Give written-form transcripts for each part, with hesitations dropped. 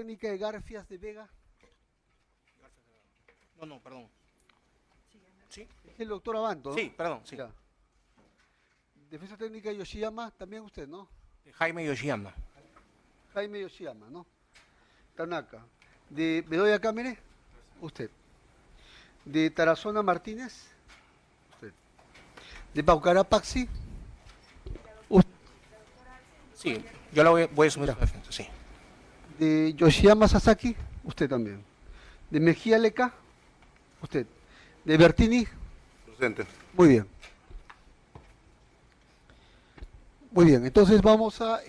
técnica de Garfias de Vega. No, perdón. ¿Sí? Es el doctor Abanto, ¿no? Sí, perdón, sí. Ya. Defensa técnica Yoshiyama, también usted, ¿no? Jaime Yoshiyama. Jaime Yoshiyama, ¿no? Tanaka. De Bedoya Cámara, usted. De Tarazona Martínez, usted. De Paucará Paxi, usted. Sí, yo la voy a asumir Ya. su defensa, sí. De Yoshiyama Sasaki, usted también. De Mejía Leca, usted. De Bertini, Presente. muy bien. Muy bien, entonces vamos a...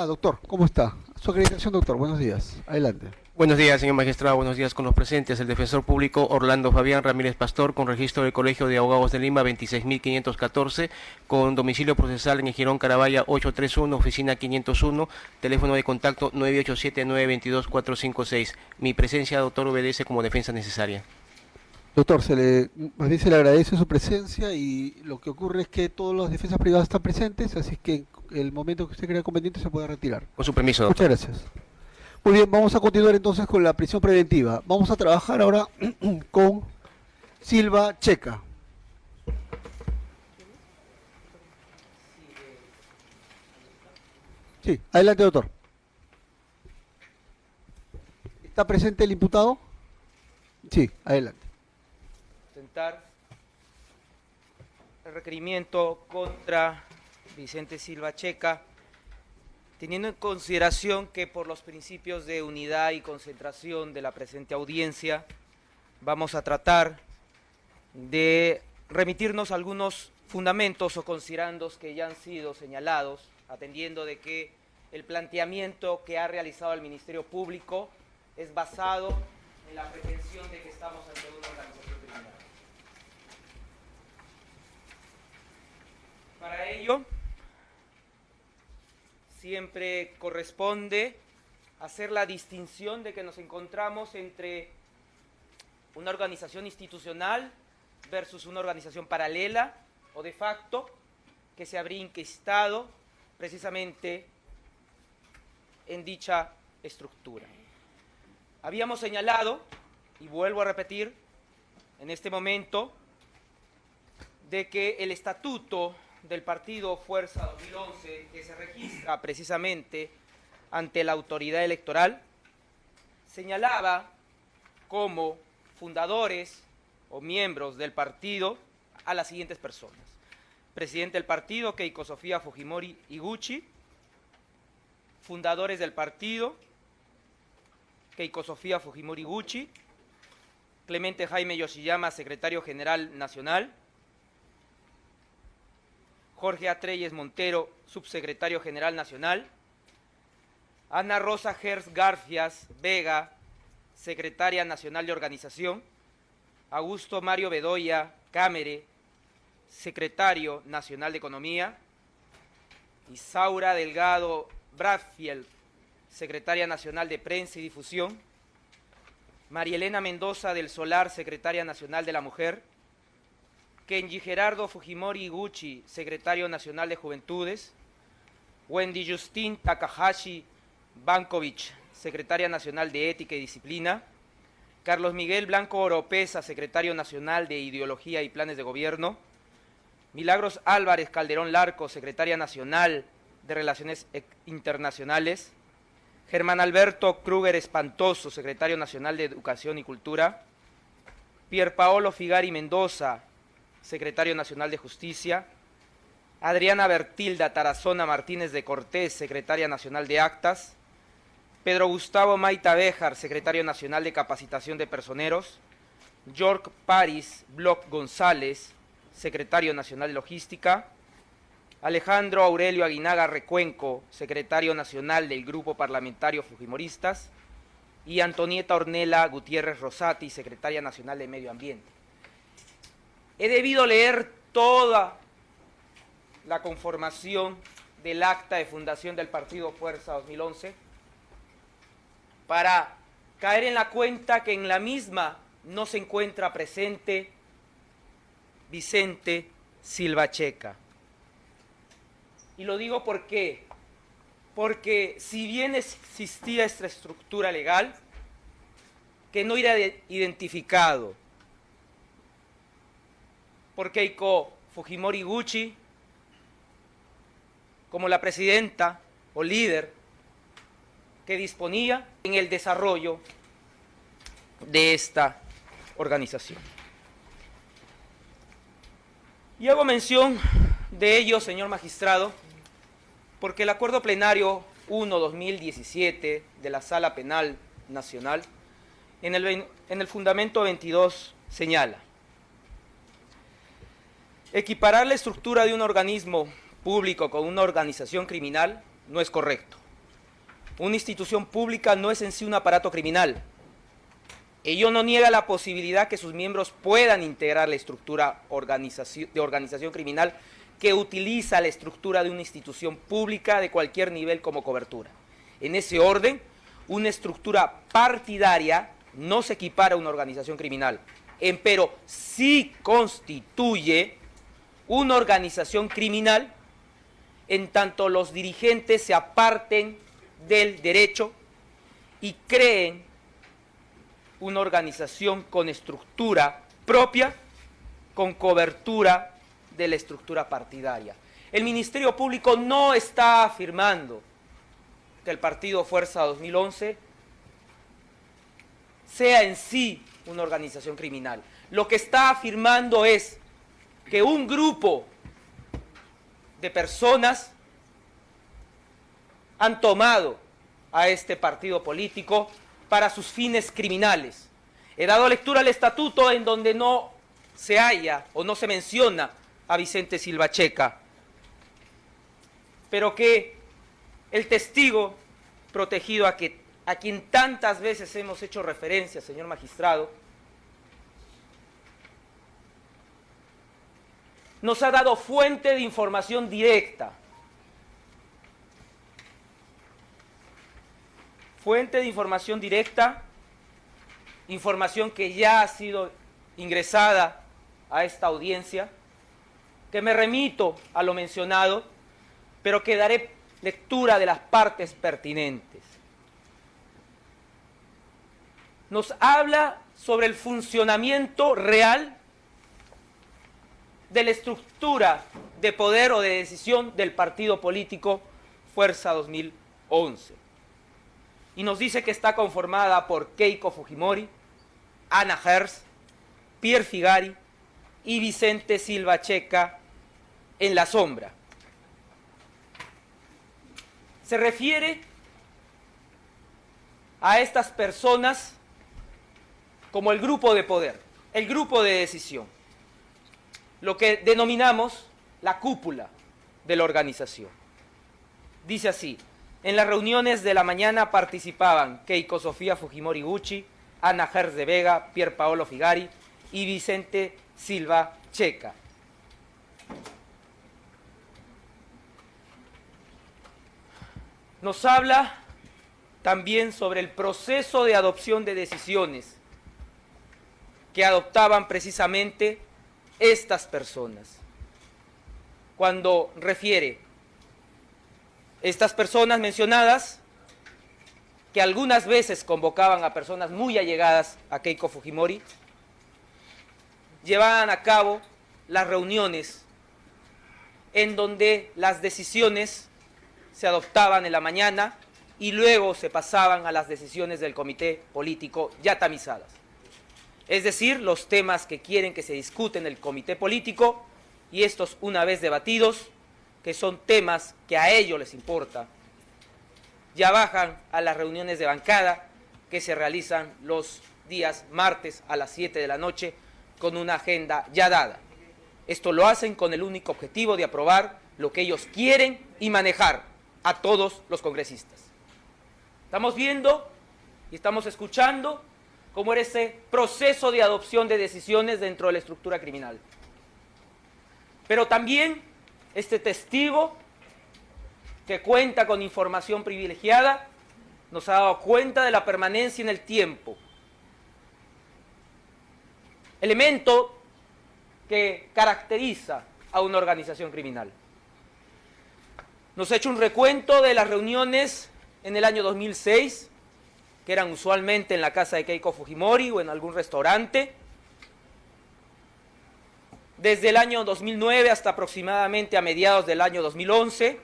doctor, ¿cómo está? Su acreditación, doctor, buenos días. Adelante. Buenos días, señor magistrado. Buenos días con los presentes. El defensor público Orlando Fabián Ramírez Pastor, con registro del Colegio de Abogados de Lima 26.514, con domicilio procesal en el Jirón Carabaya 831, oficina 501, teléfono de contacto 987-922-456. Mi presencia, doctor, obedece como defensa necesaria. Doctor, más bien se le agradece su presencia y lo que ocurre es que todas las defensas privadas están presentes, así que en el momento que usted crea conveniente se puede retirar. Con su permiso, doctor. Muchas gracias. Muy bien, vamos a continuar entonces con la prisión preventiva. Vamos a trabajar ahora con Silva Checa. Sí, adelante, doctor. ¿Está presente el imputado? Sí, adelante. Presentar el requerimiento contra Vicente Silva Checa, teniendo en consideración que por los principios de unidad y concentración de la presente audiencia vamos a tratar de remitirnos a algunos fundamentos o considerandos que ya han sido señalados, atendiendo de que el planteamiento que ha realizado el Ministerio Público es basado en la pretensión de que estamos ante una organización criminal. Para ello, siempre corresponde hacer la distinción de que nos encontramos entre una organización institucional versus una organización paralela o de facto que se habría inquistado precisamente en dicha estructura. Habíamos señalado, y vuelvo a repetir en este momento, de que el estatuto del partido Fuerza 2011, que se registra precisamente ante la autoridad electoral, señalaba como fundadores o miembros del partido a las siguientes personas: presidente del partido, Keiko Sofía Fujimori Iguchi; fundadores del partido, Keiko Sofía Fujimori Iguchi; Clemente Jaime Yoshiyama, secretario general nacional; Jorge Atreyes Montero, subsecretario general nacional; Ana Rosa Gers Garfias Vega, secretaria nacional de organización; Augusto Mario Bedoya Cámere, secretario nacional de economía; Isaura Delgado Bradfield, secretaria nacional de prensa y difusión; María Elena Mendoza del Solar, secretaria nacional de la mujer; Kenji Gerardo Fujimori Iguchi, secretario nacional de Juventudes; Wendy Justin Takahashi Bankovich, secretaria nacional de Ética y Disciplina; Carlos Miguel Blanco Oropesa, secretario nacional de Ideología y Planes de Gobierno; Milagros Álvarez Calderón Larco, secretaria nacional de Relaciones Internacionales; Germán Alberto Kruger Espantoso, secretario nacional de Educación y Cultura; Pierpaolo Figari Mendoza, secretario nacional de Justicia; Adriana Bertilda Tarazona Martínez de Cortés, secretaria nacional de Actas; Pedro Gustavo Maita Béjar, secretario nacional de Capacitación de Personeros; York Paris Bloch González, secretario nacional de Logística; Alejandro Aurelio Aguinaga Recuenco, secretario nacional del Grupo Parlamentario Fujimoristas; y Antonieta Ornella Gutiérrez Rosati, secretaria nacional de Medio Ambiente. He debido leer toda la conformación del acta de fundación del Partido Fuerza 2011 para caer en la cuenta que en la misma no se encuentra presente Vicente Silva Checa. Y lo digo porque porque si bien existía esta estructura legal, que no era identificado por Keiko Fujimori Gucci como la presidenta o líder que disponía en el desarrollo de esta organización. Y hago mención de ello, señor magistrado, porque el Acuerdo Plenario 1/2017 de la Sala Penal Nacional, en el fundamento 22, señala: equiparar la estructura de un organismo público con una organización criminal no es correcto. Una institución pública no es en sí un aparato criminal. Ello no niega la posibilidad que sus miembros puedan integrar la estructura de organización criminal que utiliza la estructura de una institución pública de cualquier nivel como cobertura. En ese orden, una estructura partidaria no se equipara a una organización criminal, empero sí constituye una organización criminal en tanto los dirigentes se aparten del derecho y creen una organización con estructura propia, con cobertura de la estructura partidaria. El Ministerio Público no está afirmando que el Partido Fuerza 2011 sea en sí una organización criminal. Lo que está afirmando es que un grupo de personas han tomado a este partido político para sus fines criminales. He dado lectura al estatuto en donde no se halla o no se menciona a Vicente Silva Checa, pero que el testigo protegido a quien tantas veces hemos hecho referencia, señor magistrado, nos ha dado fuente de información directa. Fuente de información directa, información que ya ha sido ingresada a esta audiencia, que me remito a lo mencionado, pero que daré lectura de las partes pertinentes. Nos habla sobre el funcionamiento real de la estructura de poder o de decisión del partido político Fuerza 2011. Y nos dice que está conformada por Keiko Fujimori, Ana Hertz, Pierre Figari y Vicente Silva Checa en la sombra. Se refiere a estas personas como el grupo de poder, el grupo de decisión, lo que denominamos la cúpula de la organización. Dice así: en las reuniones de la mañana participaban Keiko Sofía Fujimori Gucci, Ana Hertz de Vega, Pier Paolo Figari y Vicente Silva Checa. Nos habla también sobre el proceso de adopción de decisiones que adoptaban precisamente estas personas. Cuando refiere estas personas mencionadas, que algunas veces convocaban a personas muy allegadas a Keiko Fujimori, llevaban a cabo las reuniones en donde las decisiones se adoptaban en la mañana y luego se pasaban a las decisiones del comité político ya tamizadas. Es decir, los temas que quieren que se discuten en el comité político, y estos una vez debatidos, que son temas que a ellos les importa, ya bajan a las reuniones de bancada que se realizan los días martes a las 7 de la noche con una agenda ya dada. Esto lo hacen con el único objetivo de aprobar lo que ellos quieren y manejar a todos los congresistas. Estamos viendo y estamos escuchando cómo era ese proceso de adopción de decisiones dentro de la estructura criminal. Pero también este testigo, que cuenta con información privilegiada, nos ha dado cuenta de la permanencia en el tiempo. Elemento que caracteriza a una organización criminal. Nos ha hecho un recuento de las reuniones en el año 2006, que eran usualmente en la casa de Keiko Fujimori o en algún restaurante. Desde el año 2009 hasta aproximadamente a mediados del año 2011,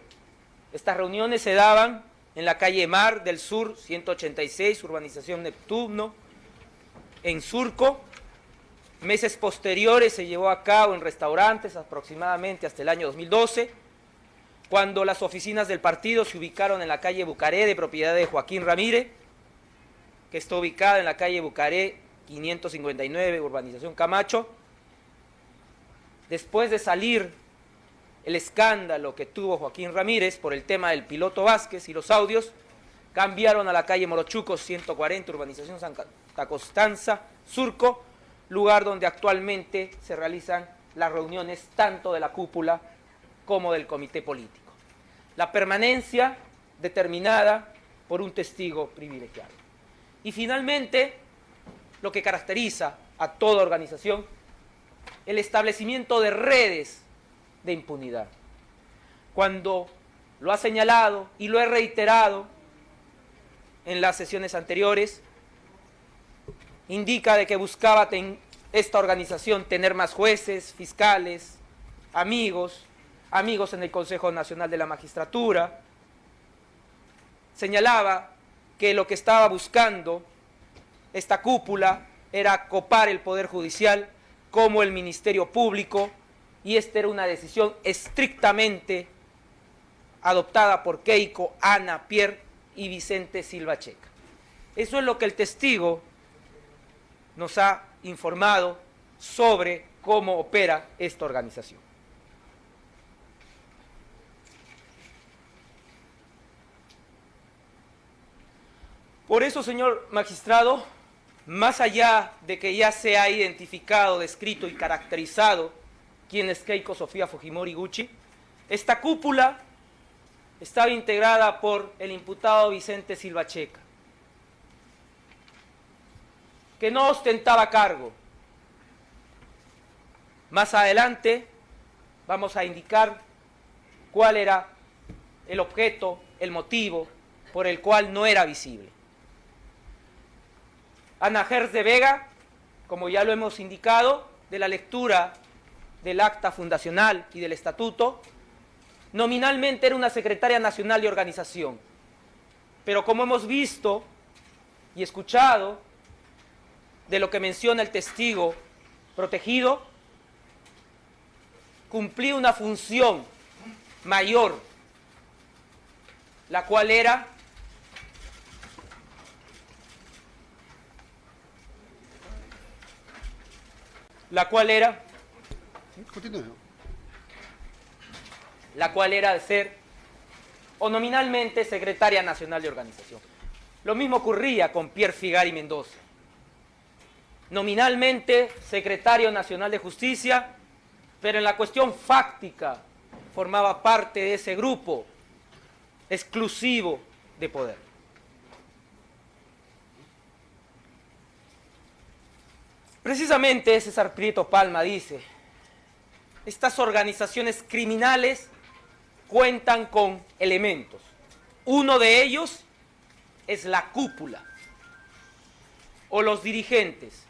estas reuniones se daban en la calle Mar del Sur, 186, urbanización Neptuno, en Surco. Meses posteriores se llevó a cabo en restaurantes aproximadamente hasta el año 2012, cuando las oficinas del partido se ubicaron en la calle Bucaré, de propiedad de Joaquín Ramírez, que está ubicada en la calle Bucaré 559, urbanización Camacho. Después de salir el escándalo que tuvo Joaquín Ramírez por el tema del piloto Vázquez y los audios, cambiaron a la calle Morochuco 140, urbanización Santa Constanza, Surco, lugar donde actualmente se realizan las reuniones tanto de la cúpula como del comité político. La permanencia determinada por un testigo privilegiado. Y finalmente, lo que caracteriza a toda organización, el establecimiento de redes de impunidad. Cuando lo ha señalado y lo he reiterado en las sesiones anteriores, indica de que buscaba esta organización tener más jueces, fiscales, amigos en el Consejo Nacional de la Magistratura. Señalaba que lo que estaba buscando esta cúpula era copar el Poder Judicial como el Ministerio Público, y esta era una decisión estrictamente adoptada por Keiko, Ana, Pierre y Vicente Silva Checa. Eso es lo que el testigo nos ha informado sobre cómo opera esta organización. Por eso, señor magistrado, más allá de que ya se ha identificado, descrito y caracterizado quién es Keiko Sofía Fujimori Gucci, esta cúpula estaba integrada por el imputado Vicente Silva Checa, que no ostentaba cargo. Más adelante vamos a indicar cuál era el objeto, el motivo por el cual no era visible. Ana Gers de Vega, como ya lo hemos indicado, de la lectura del acta fundacional y del estatuto, nominalmente era una secretaria nacional de organización, pero como hemos visto y escuchado de lo que menciona el testigo protegido, cumplía una función mayor, la cual era de ser o nominalmente secretaria nacional de organización. Lo mismo ocurría con Pierre Figari Mendoza, nominalmente secretario nacional de justicia, pero en la cuestión fáctica formaba parte de ese grupo exclusivo de poder. Precisamente César Prieto Palma dice: estas organizaciones criminales cuentan con elementos. Uno de ellos es la cúpula o los dirigentes,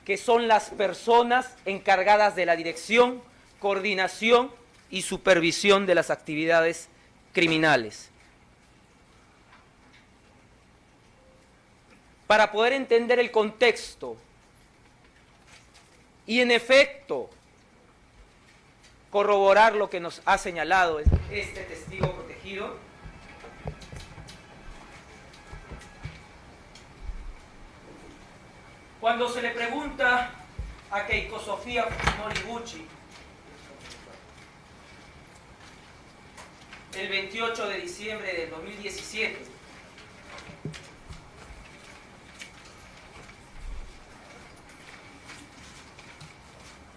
que son las personas encargadas de la dirección, coordinación y supervisión de las actividades criminales. Para poder entender el contexto y en efecto corroborar lo que nos ha señalado este testigo protegido, cuando se le pregunta a Keiko Sofía Fujimori Gucci el 28 de diciembre del 2017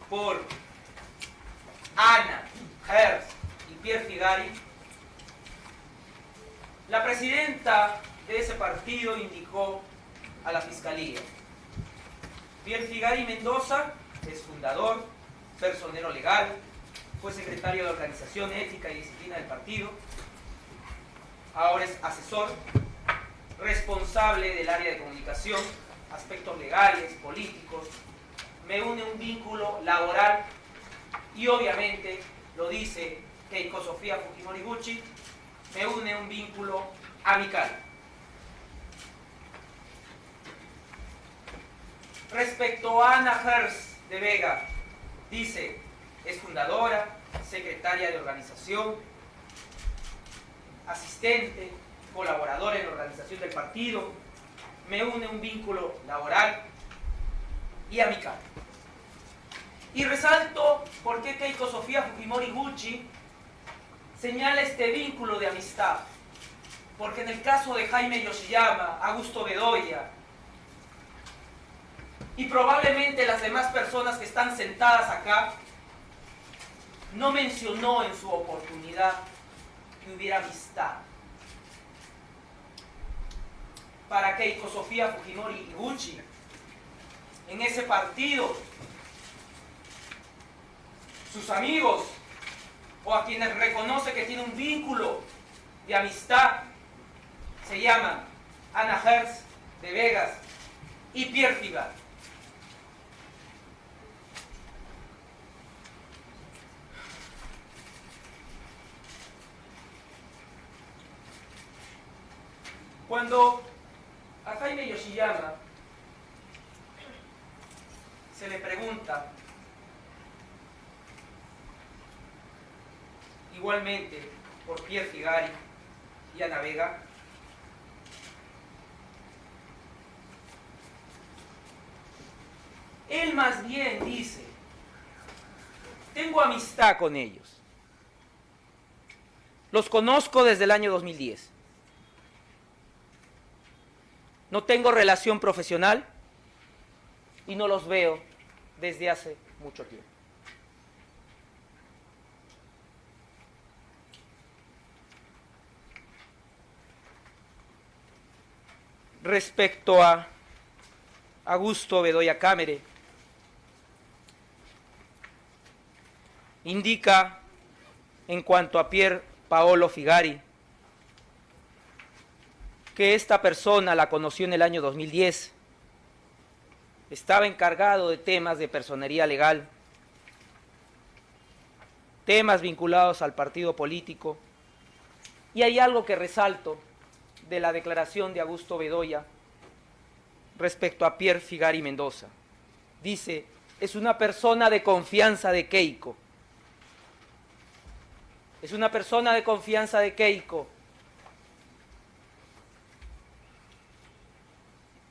por Ana Gers y Pierre Figari, la presidenta de ese partido indicó a la Fiscalía: Pierre Figari Mendoza es fundador, personero legal, fue secretario de Organización, Ética y Disciplina del partido, ahora es asesor, responsable del área de comunicación, aspectos legales, políticos, me une un vínculo laboral y obviamente, lo dice Keiko Sofía Fujimori Gucci, me une un vínculo amical. Respecto a Ana Gers de Vega, dice, es fundadora, secretaria de organización, asistente, colaboradora en la organización del partido, me une un vínculo laboral y amical. Y resalto por qué Keiko Sofía Fujimori Gucci señala este vínculo de amistad, porque en el caso de Jaime Yoshiyama, Augusto Bedoya y probablemente las demás personas que están sentadas acá, no mencionó en su oportunidad que hubiera amistad. Para Keiko Sofía Fujimori Gucci, en ese partido, sus amigos o a quienes reconoce que tiene un vínculo de amistad se llaman Ana Gers de Vegas y Pierre Figal. Cuando a Jaime Yoshiyama se le pregunta, igualmente por Pierre Figal y Ana Vega, él más bien dice, tengo amistad con ellos, los conozco desde el año 2010. No tengo relación profesional y no los veo desde hace mucho tiempo. Respecto a Augusto Bedoya Cámara, indica en cuanto a Pier Paolo Figari que esta persona la conoció en el año 2010, estaba encargado de temas de personería legal, temas vinculados al partido político, y hay algo que resalto de la declaración de Augusto Bedoya respecto a Pierre Figari Mendoza. Dice, es una persona de confianza de Keiko. Es una persona de confianza de Keiko.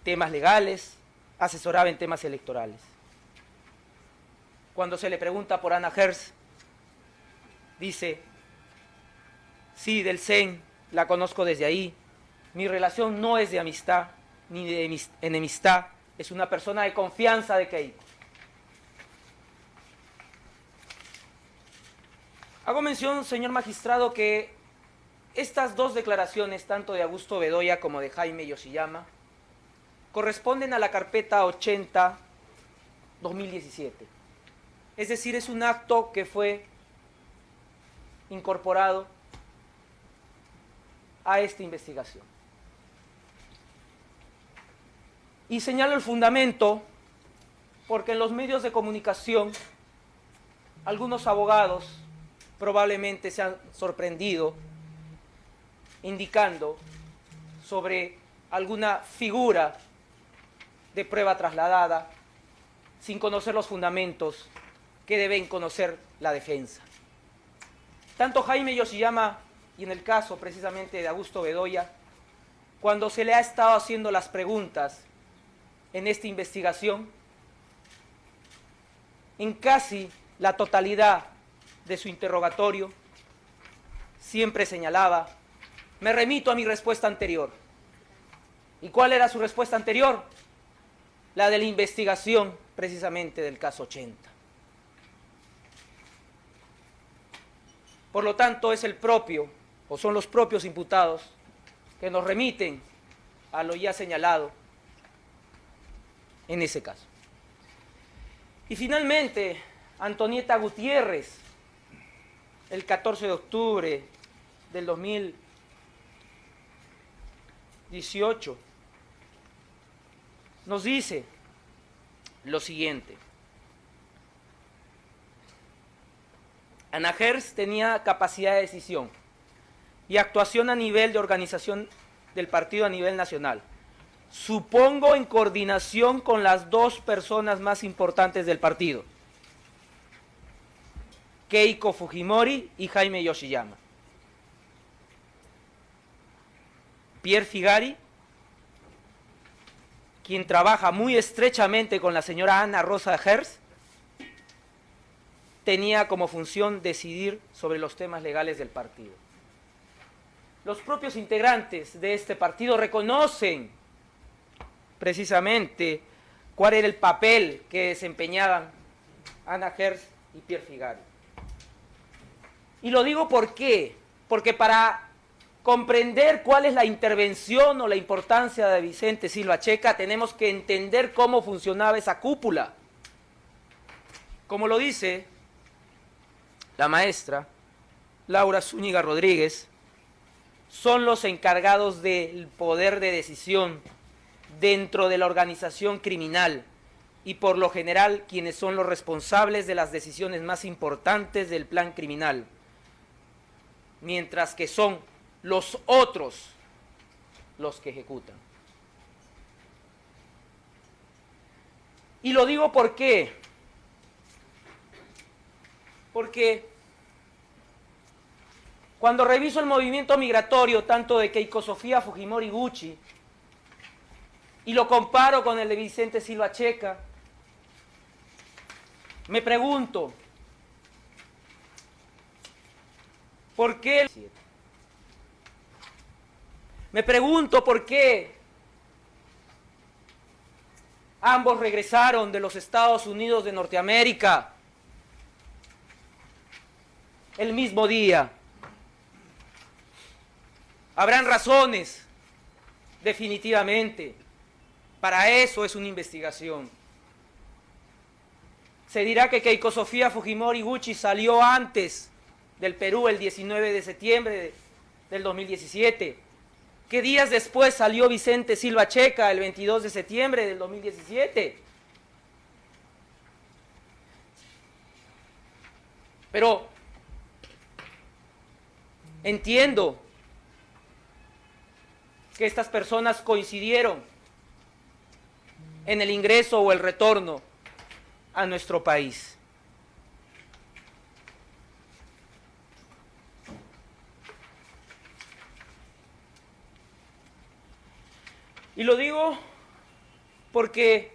Temas legales, asesoraba en temas electorales. Cuando se le pregunta por Ana Gers, dice, sí, del CEN, la conozco desde ahí, mi relación no es de amistad ni de enemistad, es una persona de confianza de Keiko. Hago mención, señor magistrado, que estas dos declaraciones, tanto de Augusto Bedoya como de Jaime Yoshiyama, corresponden a la carpeta 80-2017. Es decir, es un acto que fue incorporado a esta investigación. Y señalo el fundamento porque en los medios de comunicación algunos abogados probablemente se han sorprendido indicando sobre alguna figura de prueba trasladada sin conocer los fundamentos que deben conocer la defensa. Tanto Jaime Yoshiyama y en el caso precisamente de Augusto Bedoya, cuando se le ha estado haciendo las preguntas en esta investigación, en casi la totalidad de su interrogatorio, siempre señalaba, me remito a mi respuesta anterior. ¿Y cuál era su respuesta anterior? La de la investigación precisamente del caso 80. Por lo tanto, es el propio, o son los propios imputados, que nos remiten a lo ya señalado en ese caso. Y finalmente, Antonieta Gutiérrez el 14 de octubre del 2018, nos dice lo siguiente. Ana Gers tenía capacidad de decisión y actuación a nivel de organización del partido a nivel nacional. Supongo en coordinación con las dos personas más importantes del partido, Keiko Fujimori y Jaime Yoshiyama. Pierre Figari, quien trabaja muy estrechamente con la señora Ana Rosa Gers, tenía como función decidir sobre los temas legales del partido. Los propios integrantes de este partido reconocen precisamente cuál era el papel que desempeñaban Ana Gers y Pierre Figari. Y lo digo ¿por qué? Porque para comprender cuál es la intervención o la importancia de Vicente Silva Checa, tenemos que entender cómo funcionaba esa cúpula. Como lo dice la maestra Laura Zúñiga Rodríguez, son los encargados del poder de decisión dentro de la organización criminal y por lo general quienes son los responsables de las decisiones más importantes del plan criminal, mientras que son los otros los que ejecutan. Y lo digo ¿por qué? Porque cuando reviso el movimiento migratorio, tanto de Keiko Sofía Fujimori Gucci, y lo comparo con el de Vicente Silva Checa, me pregunto, ¿por qué? Me pregunto por qué ambos regresaron de los Estados Unidos de Norteamérica el mismo día. Habrán razones, definitivamente. Para eso es una investigación. Se dirá que Keiko Sofía Fujimori Gucci salió antes del Perú el 19 de septiembre del 2017. ¿Qué días después salió Vicente Silva Checa el 22 de septiembre del 2017? Pero entiendo que estas personas coincidieron en el ingreso o el retorno a nuestro país. Y lo digo porque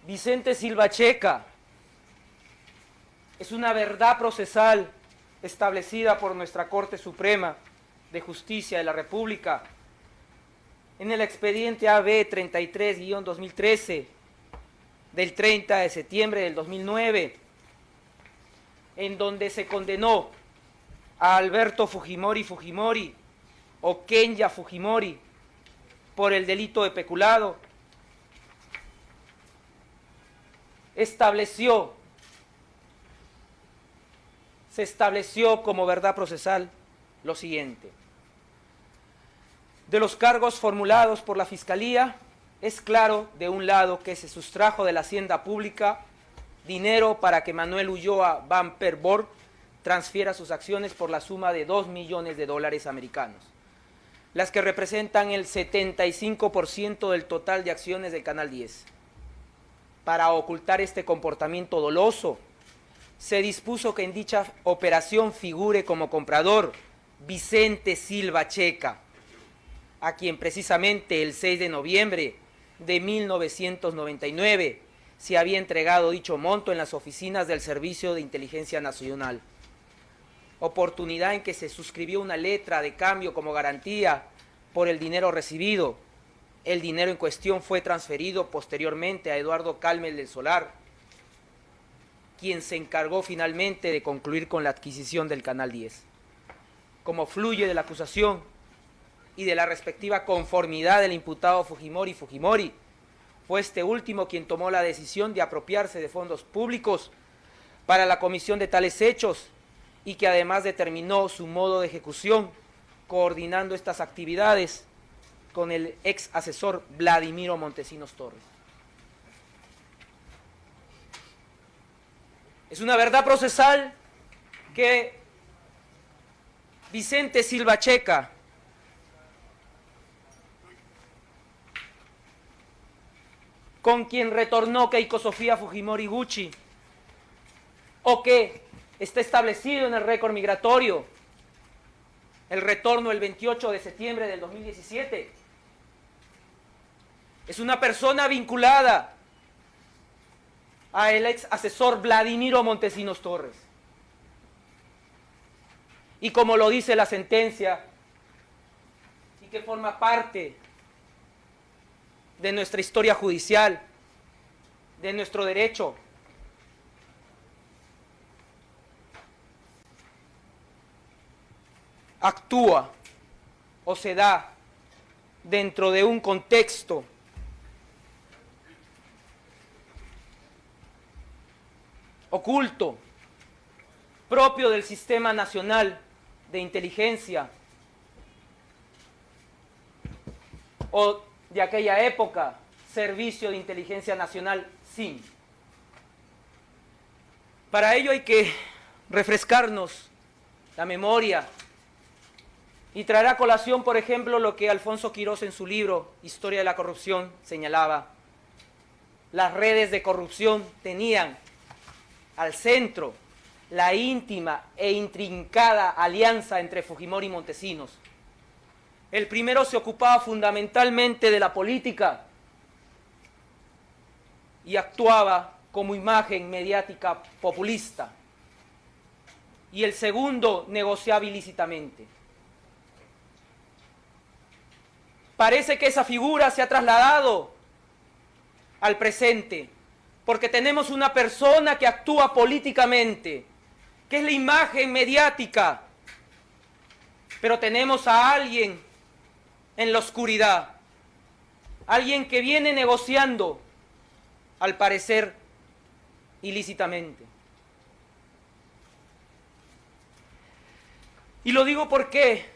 Vicente Silva Checa es una verdad procesal establecida por nuestra Corte Suprema de Justicia de la República en el expediente AB 33-2013 del 30 de septiembre del 2009, en donde se condenó a Alberto Fujimori Fujimori o Kenya Fujimori por el delito de peculado. Se estableció como verdad procesal lo siguiente. De los cargos formulados por la Fiscalía, es claro, de un lado, que se sustrajo de la hacienda pública dinero para que Manuel Ulloa Van Perbor transfiera sus acciones por la suma de $2 millones americanos, las que representan el 75% del total de acciones del Canal 10. Para ocultar este comportamiento doloso, se dispuso que en dicha operación figure como comprador Vicente Silva Checa, a quien precisamente el 6 de noviembre de 1999 se había entregado dicho monto en las oficinas del Servicio de Inteligencia Nacional, oportunidad en que se suscribió una letra de cambio como garantía por el dinero recibido. El dinero en cuestión fue transferido posteriormente a Eduardo Calmes del Solar, quien se encargó finalmente de concluir con la adquisición del Canal 10. Como fluye de la acusación y de la respectiva conformidad del imputado Fujimori fue este último quien tomó la decisión de apropiarse de fondos públicos para la comisión de tales hechos y que además determinó su modo de ejecución, coordinando estas actividades con el ex asesor Vladimiro Montesinos Torres. Es una verdad procesal que Vicente Silva Checa con quien retornó Keiko Sofía Fujimori Gucci, o que está establecido en el récord migratorio, el retorno el 28 de septiembre del 2017. Es una persona vinculada al ex asesor Vladimiro Montesinos Torres. Y como lo dice la sentencia, y que forma parte de nuestra historia judicial, de nuestro derecho, actúa o se da dentro de un contexto oculto, propio del Sistema Nacional de Inteligencia o de aquella época, Servicio de Inteligencia Nacional, SIN. Para ello hay que refrescarnos la memoria y traer a colación, por ejemplo, lo que Alfonso Quirós en su libro Historia de la Corrupción señalaba. Las redes de corrupción tenían al centro la íntima e intrincada alianza entre Fujimori y Montesinos. El primero se ocupaba fundamentalmente de la política y actuaba como imagen mediática populista. Y el segundo negociaba ilícitamente. Parece que esa figura se ha trasladado al presente, porque tenemos una persona que actúa políticamente, que es la imagen mediática, pero tenemos a alguien en la oscuridad, alguien que viene negociando, al parecer, ilícitamente. Y lo digo ¿por qué?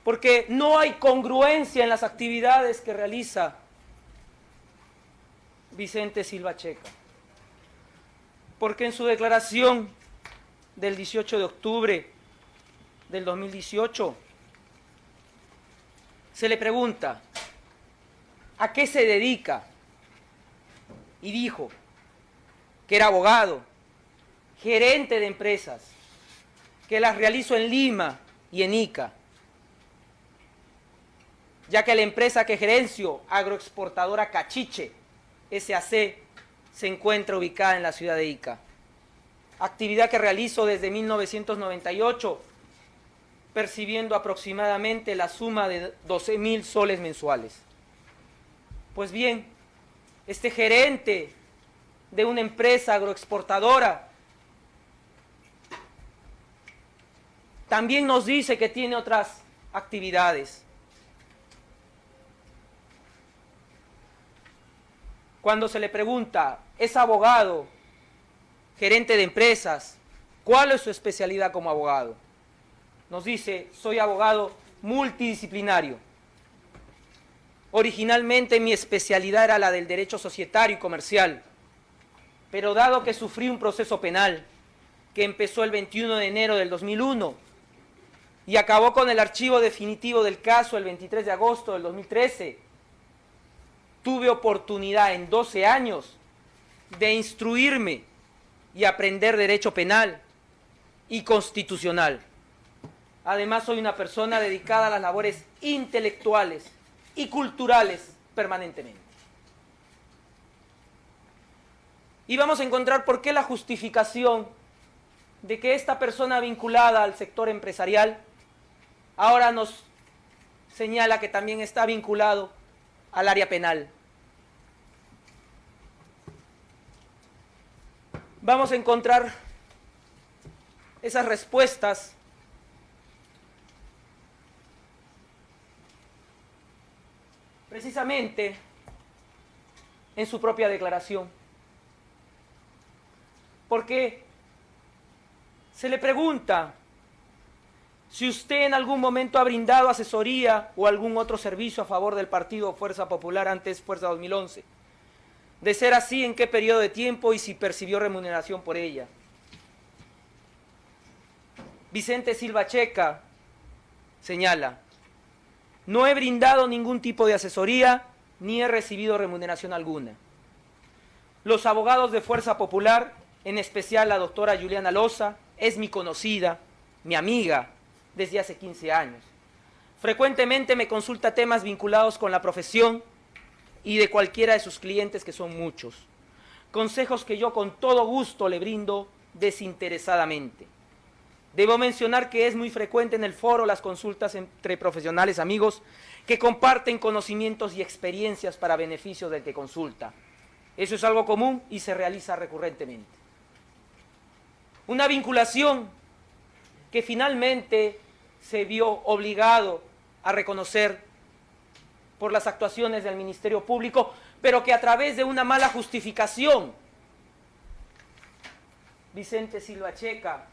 Porque no hay congruencia en las actividades que realiza Vicente Silva Checa. Porque en su declaración del 18 de octubre del 2018 se le pregunta ¿a qué se dedica? Y dijo que era abogado, gerente de empresas, que las realizó en Lima y en Ica, ya que la empresa que gerenció, agroexportadora Cachiche, SAC, se encuentra ubicada en la ciudad de Ica. Actividad que realizo desde 1998, percibiendo aproximadamente la suma de 12.000 soles mensuales. Pues bien, este gerente de una empresa agroexportadora también nos dice que tiene otras actividades. Cuando se le pregunta, ¿es abogado, gerente de empresas? ¿Cuál es su especialidad como abogado? Nos dice, soy abogado multidisciplinario. Originalmente mi especialidad era la del derecho societario y comercial, pero dado que sufrí un proceso penal que empezó el 21 de enero del 2001 y acabó con el archivo definitivo del caso el 23 de agosto del 2013, tuve oportunidad en 12 años de instruirme y aprender derecho penal y constitucional. Además, soy una persona dedicada a las labores intelectuales y culturales permanentemente. Y vamos a encontrar por qué la justificación de que esta persona vinculada al sector empresarial ahora nos señala que también está vinculado al área penal. Vamos a encontrar esas respuestas precisamente en su propia declaración. Porque Se le pregunta si usted en algún momento ha brindado asesoría o algún otro servicio a favor del partido Fuerza Popular, antes Fuerza 2011. De ser así, ¿en qué periodo de tiempo y si percibió remuneración por ella? Vicente Silva Checa señala: no he brindado ningún tipo de asesoría ni he recibido remuneración alguna. Los abogados de Fuerza Popular, en especial la doctora Juliana Loza, es mi conocida, mi amiga, desde hace 15 años. Frecuentemente me consulta temas vinculados con la profesión y de cualquiera de sus clientes, que son muchos. Consejos que yo con todo gusto le brindo desinteresadamente. Debo mencionar que es muy frecuente en el foro las consultas entre profesionales amigos que comparten conocimientos y experiencias para beneficio del que consulta. Eso es algo común y se realiza recurrentemente. Una vinculación que finalmente se vio obligado a reconocer por las actuaciones del Ministerio Público, pero que a través de una mala justificación, Vicente Silva Checa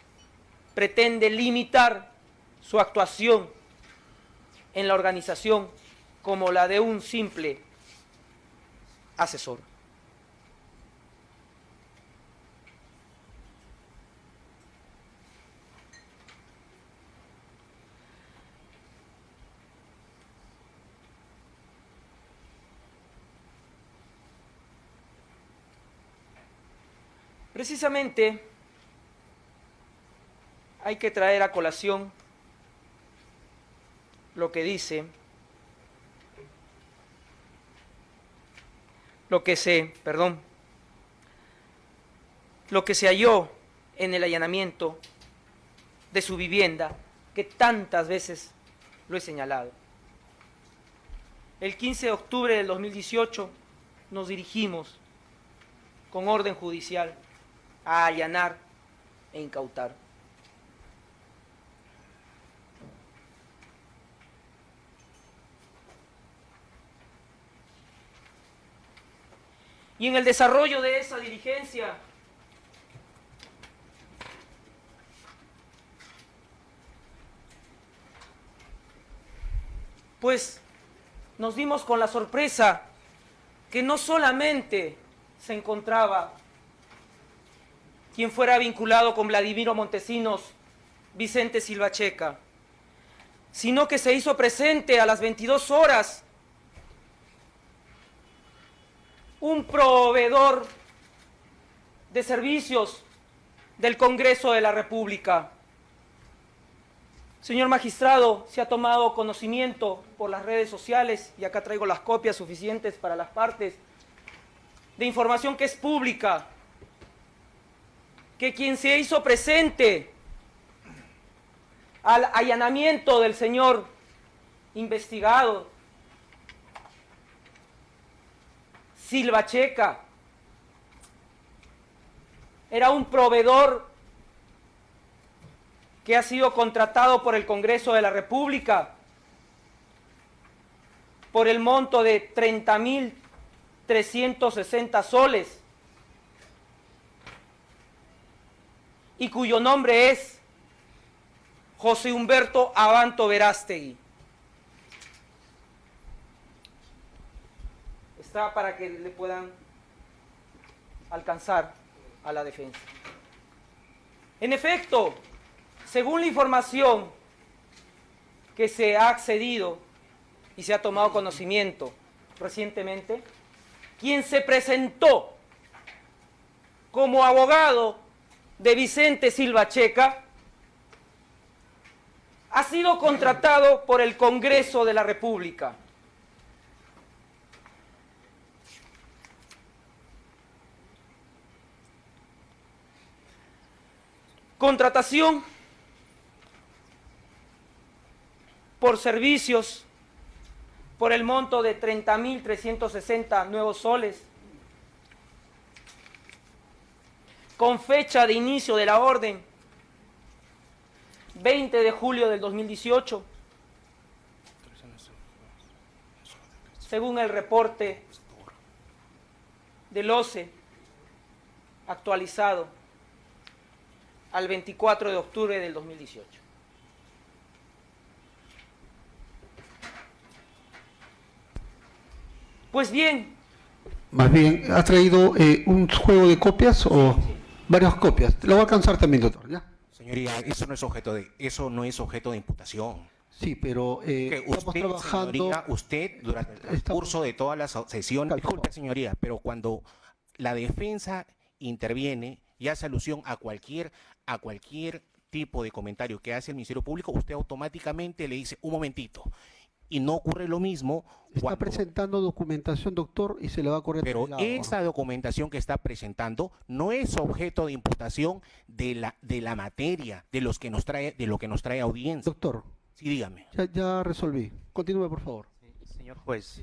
pretende limitar su actuación en la organización como la de un simple asesor. Precisamente hay que traer a colación lo que dice, lo que se halló en el allanamiento de su vivienda, que tantas veces lo he señalado. El 15 de octubre del 2018 nos dirigimos con orden judicial a allanar e incautar. Y en el desarrollo de esa diligencia, pues nos dimos con la sorpresa que no solamente se encontraba quien fuera vinculado con Vladimiro Montesinos, Vicente Silva Checa, sino que se hizo presente a las 22 horas un proveedor de servicios del Congreso de la República. Señor magistrado, se ha tomado conocimiento por las redes sociales, y acá traigo las copias suficientes para las partes, de información que es pública, que quien se hizo presente al allanamiento del señor investigado Silva Checa era un proveedor que ha sido contratado por el Congreso de la República por el monto de 30.360 soles y cuyo nombre es José Humberto Abanto Verástegui. Está para que le puedan alcanzar a la defensa. En efecto, según la información que se ha accedido y se ha tomado conocimiento recientemente, quien se presentó como abogado de Vicente Silva Checa ha sido contratado por el Congreso de la República. Contratación por servicios por el monto de 30.360 nuevos soles, con fecha de inicio de la orden 20 de julio del 2018, según el reporte del OCE actualizado al 24 de octubre del 2018. Pues bien. Más bien, ¿ha traído un juego de copias o varias copias? Lo va a alcanzar también, doctor, ¿ya? Señoría, eso no es objeto de imputación. Sí, pero Que estamos usted, trabajando... señoría, usted durante el transcurso de todas las sesiones, disculpe, señoría, pero cuando la defensa interviene y hace alusión a cualquier tipo de comentario que hace el Ministerio Público, usted automáticamente le dice, un momentito, y no ocurre lo mismo Está presentando documentación, doctor, y se le va a correr. pero esa documentación que está presentando no es objeto de imputación de la materia, de lo que nos trae audiencia. Doctor. Sí, dígame. Ya resolví. Continúe, por favor. Sí, señor juez.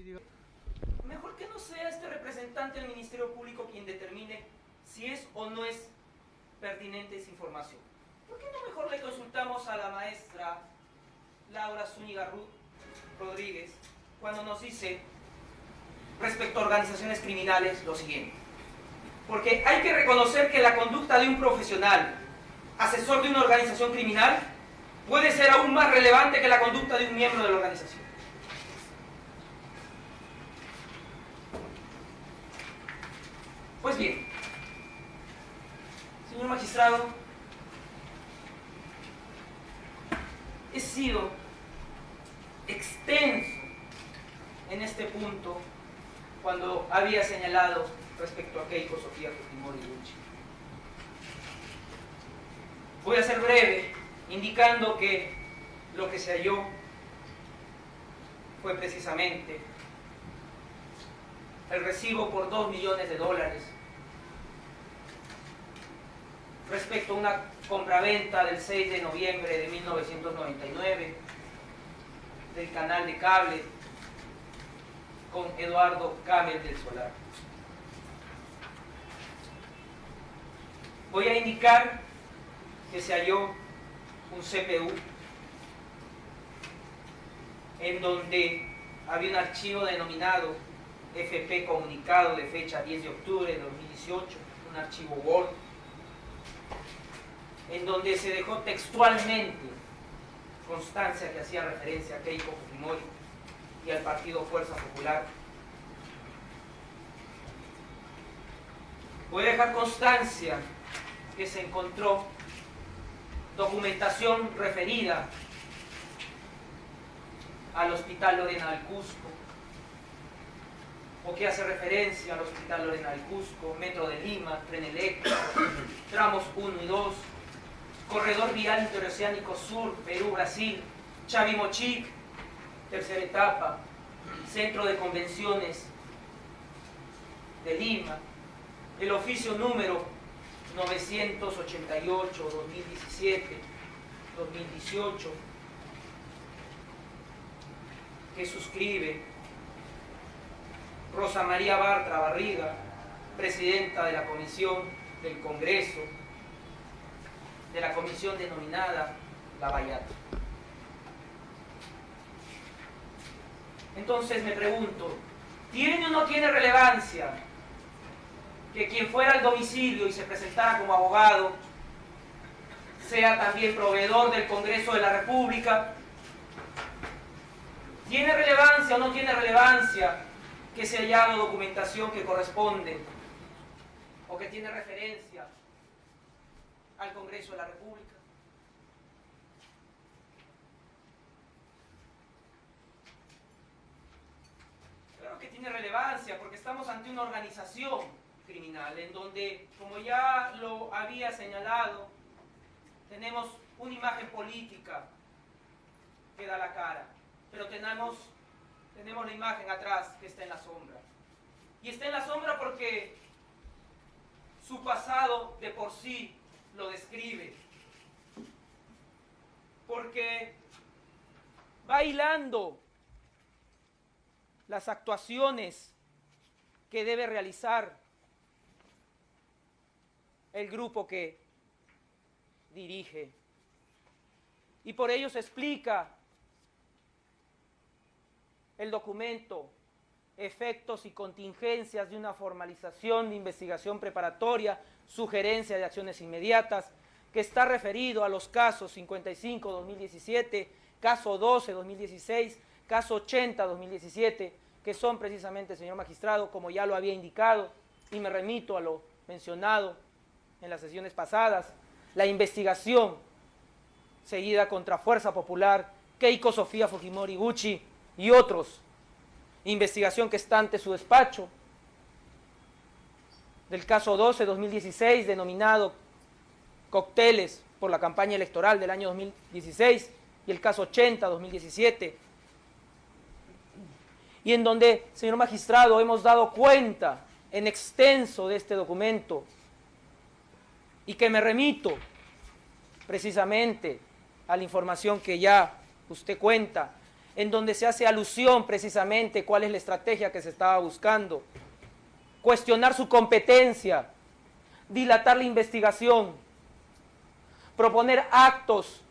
Mejor que no sea este representante del Ministerio Público quien determine si es o no es pertinente esa información. ¿Por qué no mejor le consultamos a la maestra Laura Zúñiga Rodríguez cuando nos dice respecto a organizaciones criminales lo siguiente? Porque hay que reconocer que la conducta de un profesional, asesor de una organización criminal, puede ser aún más relevante que la conducta de un miembro de la organización. Pues bien, señor magistrado, he sido extenso en este punto cuando había señalado respecto a Keiko Sofía Fujimori Luchi. Voy a ser breve, indicando que lo que se halló fue precisamente el recibo por $2 millones respecto a una compraventa del 6 de noviembre de 1999 del canal de cable con Eduardo Camel del Solar. Voy a indicar que se halló un CPU en donde había un archivo denominado FP Comunicado de fecha 10 de octubre de 2018, un archivo Word, en donde se dejó textualmente constancia que hacía referencia a Keiko Fujimori y al partido Fuerza Popular. Voy a dejar constancia que se encontró documentación referida al Hospital Lorena del Cusco, o que hace referencia al Hospital Lorena del Cusco, Metro de Lima, Tren Eléctrico, tramos 1 y 2, Corredor Vial Interoceánico Sur, Perú-Brasil, Chavimochic, tercera etapa, Centro de Convenciones de Lima, el oficio número 988-2017-2018, que suscribe Rosa María Bartra Barriga, presidenta de la Comisión del Congreso, de la comisión denominada Lavallato. Entonces me pregunto, ¿tiene o no tiene relevancia que quien fuera al domicilio y se presentara como abogado sea también proveedor del Congreso de la República? ¿Tiene relevancia o no tiene relevancia que se haya hallado documentación que corresponde o que tiene referencia al Congreso de la República? Claro que tiene relevancia, porque estamos ante una organización criminal en donde, como ya lo había señalado, tenemos una imagen política que da la cara, pero tenemos la imagen atrás que está en la sombra. Y está en la sombra porque su pasado de por sí lo describe, porque va hilando las actuaciones que debe realizar el grupo que dirige, y por ello se explica el documento Efectos y contingencias de una formalización de investigación preparatoria, sugerencia de acciones inmediatas, que está referido a los casos 55-2017, caso 12-2016, caso 80-2017, que son precisamente, señor magistrado, como ya lo había indicado, y me remito a lo mencionado en las sesiones pasadas, la investigación seguida contra Fuerza Popular, Keiko Sofía Fujimori Gucci y otros, investigación que está ante su despacho, del caso 12-2016, denominado cócteles por la campaña electoral del año 2016, y el caso 80-2017, y en donde, señor magistrado, hemos dado cuenta en extenso de este documento, y que me remito precisamente a la información que ya usted cuenta, en donde se hace alusión precisamente cuál es la estrategia que se estaba buscando: cuestionar su competencia, dilatar la investigación, proponer actos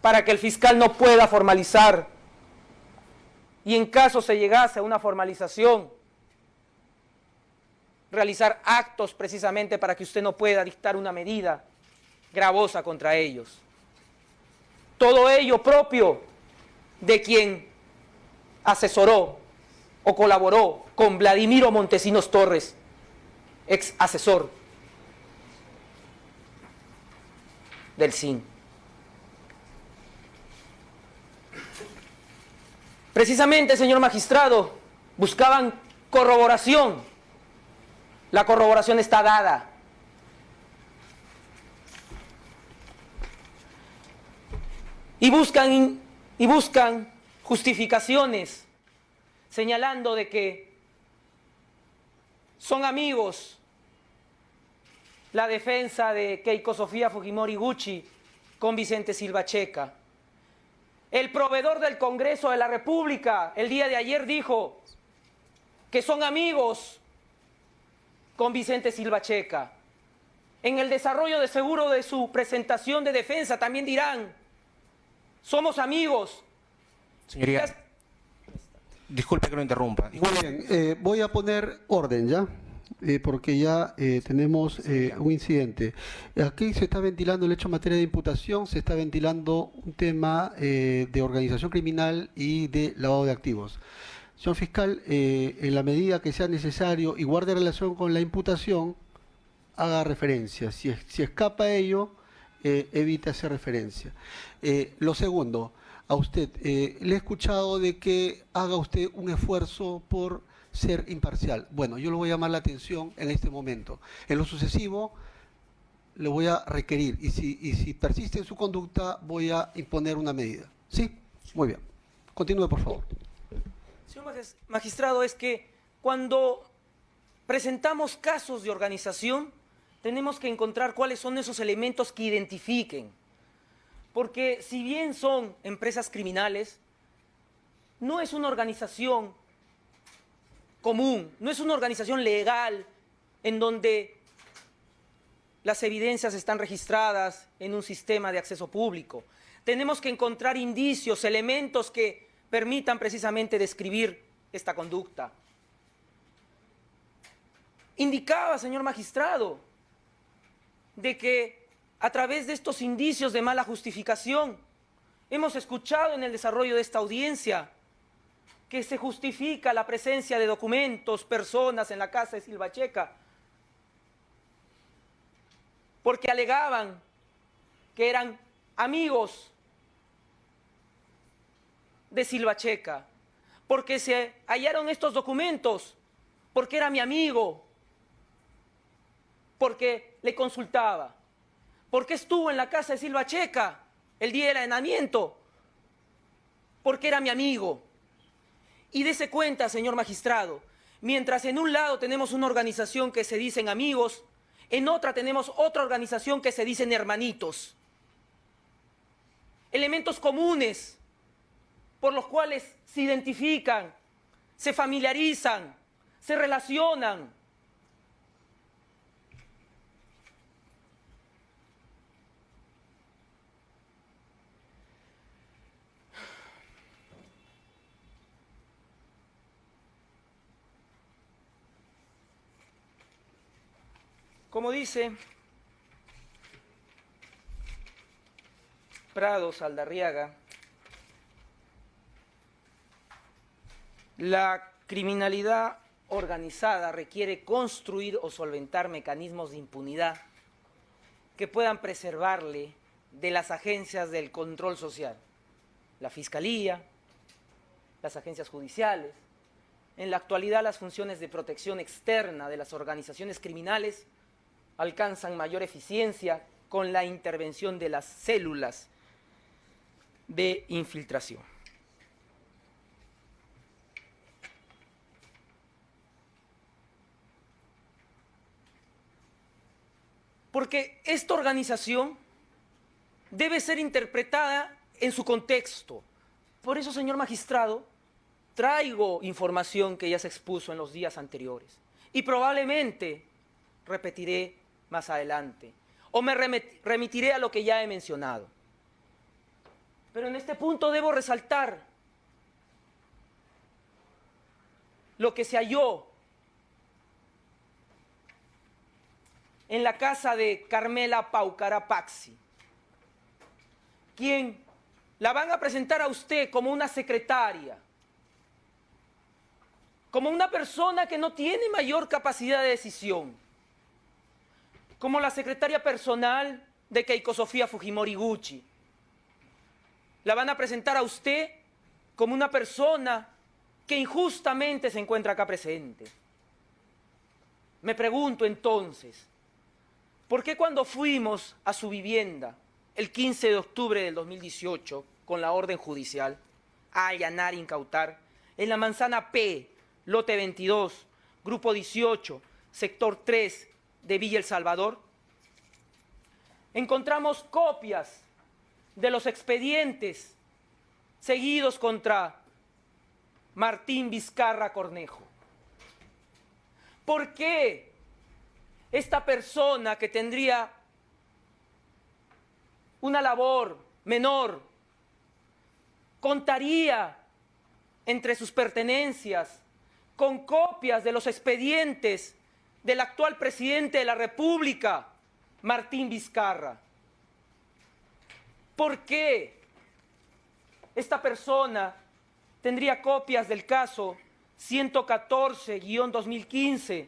para que el fiscal no pueda formalizar, y en caso se llegase a una formalización, realizar actos precisamente para que usted no pueda dictar una medida gravosa contra ellos. Todo ello propio de quien asesoró o colaboró con Vladimiro Montesinos Torres, ex asesor del SIN. Precisamente, señor magistrado, buscaban corroboración. La corroboración está dada. Y buscan justificaciones, señalando de que son amigos la defensa de Keiko Sofía Fujimori Gucci con Vicente Silva Checa. El proveedor del Congreso de la República el día de ayer dijo que son amigos con Vicente Silva Checa. En el desarrollo de seguro de su presentación de defensa también dirán: somos amigos. Señoría, disculpe que lo interrumpa. Muy bien, voy a poner orden ya, porque ya tenemos un incidente. Aquí se está ventilando el hecho en materia de imputación, se está ventilando un tema de organización criminal y de lavado de activos. Señor fiscal, en la medida que sea necesario y guarde relación con la imputación, haga referencia. Si escapa ello, evite hacer referencia. Lo segundo, a usted, le he escuchado de que haga usted un esfuerzo por ser imparcial. Bueno, yo le voy a llamar la atención en este momento. En lo sucesivo, le voy a requerir, y si persiste en su conducta, voy a imponer una medida. ¿Sí? Muy bien. Continúe, por favor. Señor magistrado, es que cuando presentamos casos de organización, tenemos que encontrar cuáles son esos elementos que identifiquen. Porque si bien son empresas criminales, no es una organización común, no es una organización legal en donde las evidencias están registradas en un sistema de acceso público. Tenemos que encontrar indicios, elementos que permitan precisamente describir esta conducta. Indicaba, señor magistrado, de que a través de estos indicios de mala justificación hemos escuchado en el desarrollo de esta audiencia que se justifica la presencia de documentos, personas en la casa de Silva Checa, porque alegaban que eran amigos de Silva Checa, porque se hallaron estos documentos, porque era mi amigo, porque le consultaba, porque estuvo en la casa de Silva Checa el día del allanamiento, porque era mi amigo. Y dése cuenta, señor magistrado, mientras en un lado tenemos una organización que se dicen amigos, en otra tenemos otra organización que se dicen hermanitos. Elementos comunes por los cuales se identifican, se familiarizan, se relacionan. Como dice Prado Saldarriaga, la criminalidad organizada requiere construir o solventar mecanismos de impunidad que puedan preservarle de las agencias del control social, la Fiscalía, las agencias judiciales. En la actualidad, las funciones de protección externa de las organizaciones criminales alcanzan mayor eficiencia con la intervención de las células de infiltración. Porque esta organización debe ser interpretada en su contexto. Por eso, señor magistrado, traigo información que ya se expuso en los días anteriores y probablemente repetiré más adelante o me remitiré a lo que ya he mencionado. Pero en este punto debo resaltar lo que se halló en la casa de Carmela Paucara Paxi, quien la van a presentar a usted como una secretaria, como una persona que no tiene mayor capacidad de decisión, como la secretaria personal de Keiko Sofía Fujimori Gucci. La van a presentar a usted como una persona que injustamente se encuentra acá presente. Me pregunto entonces, ¿por qué cuando fuimos a su vivienda el 15 de octubre del 2018 con la orden judicial a allanar e incautar en la manzana P, lote 22, grupo 18, sector 3 de Villa El Salvador, encontramos copias de los expedientes seguidos contra Martín Vizcarra Cornejo? ¿Por qué esta persona que tendría una labor menor contaría entre sus pertenencias con copias de los expedientes del actual presidente de la República, Martín Vizcarra? ¿Por qué esta persona tendría copias del caso 114-2015,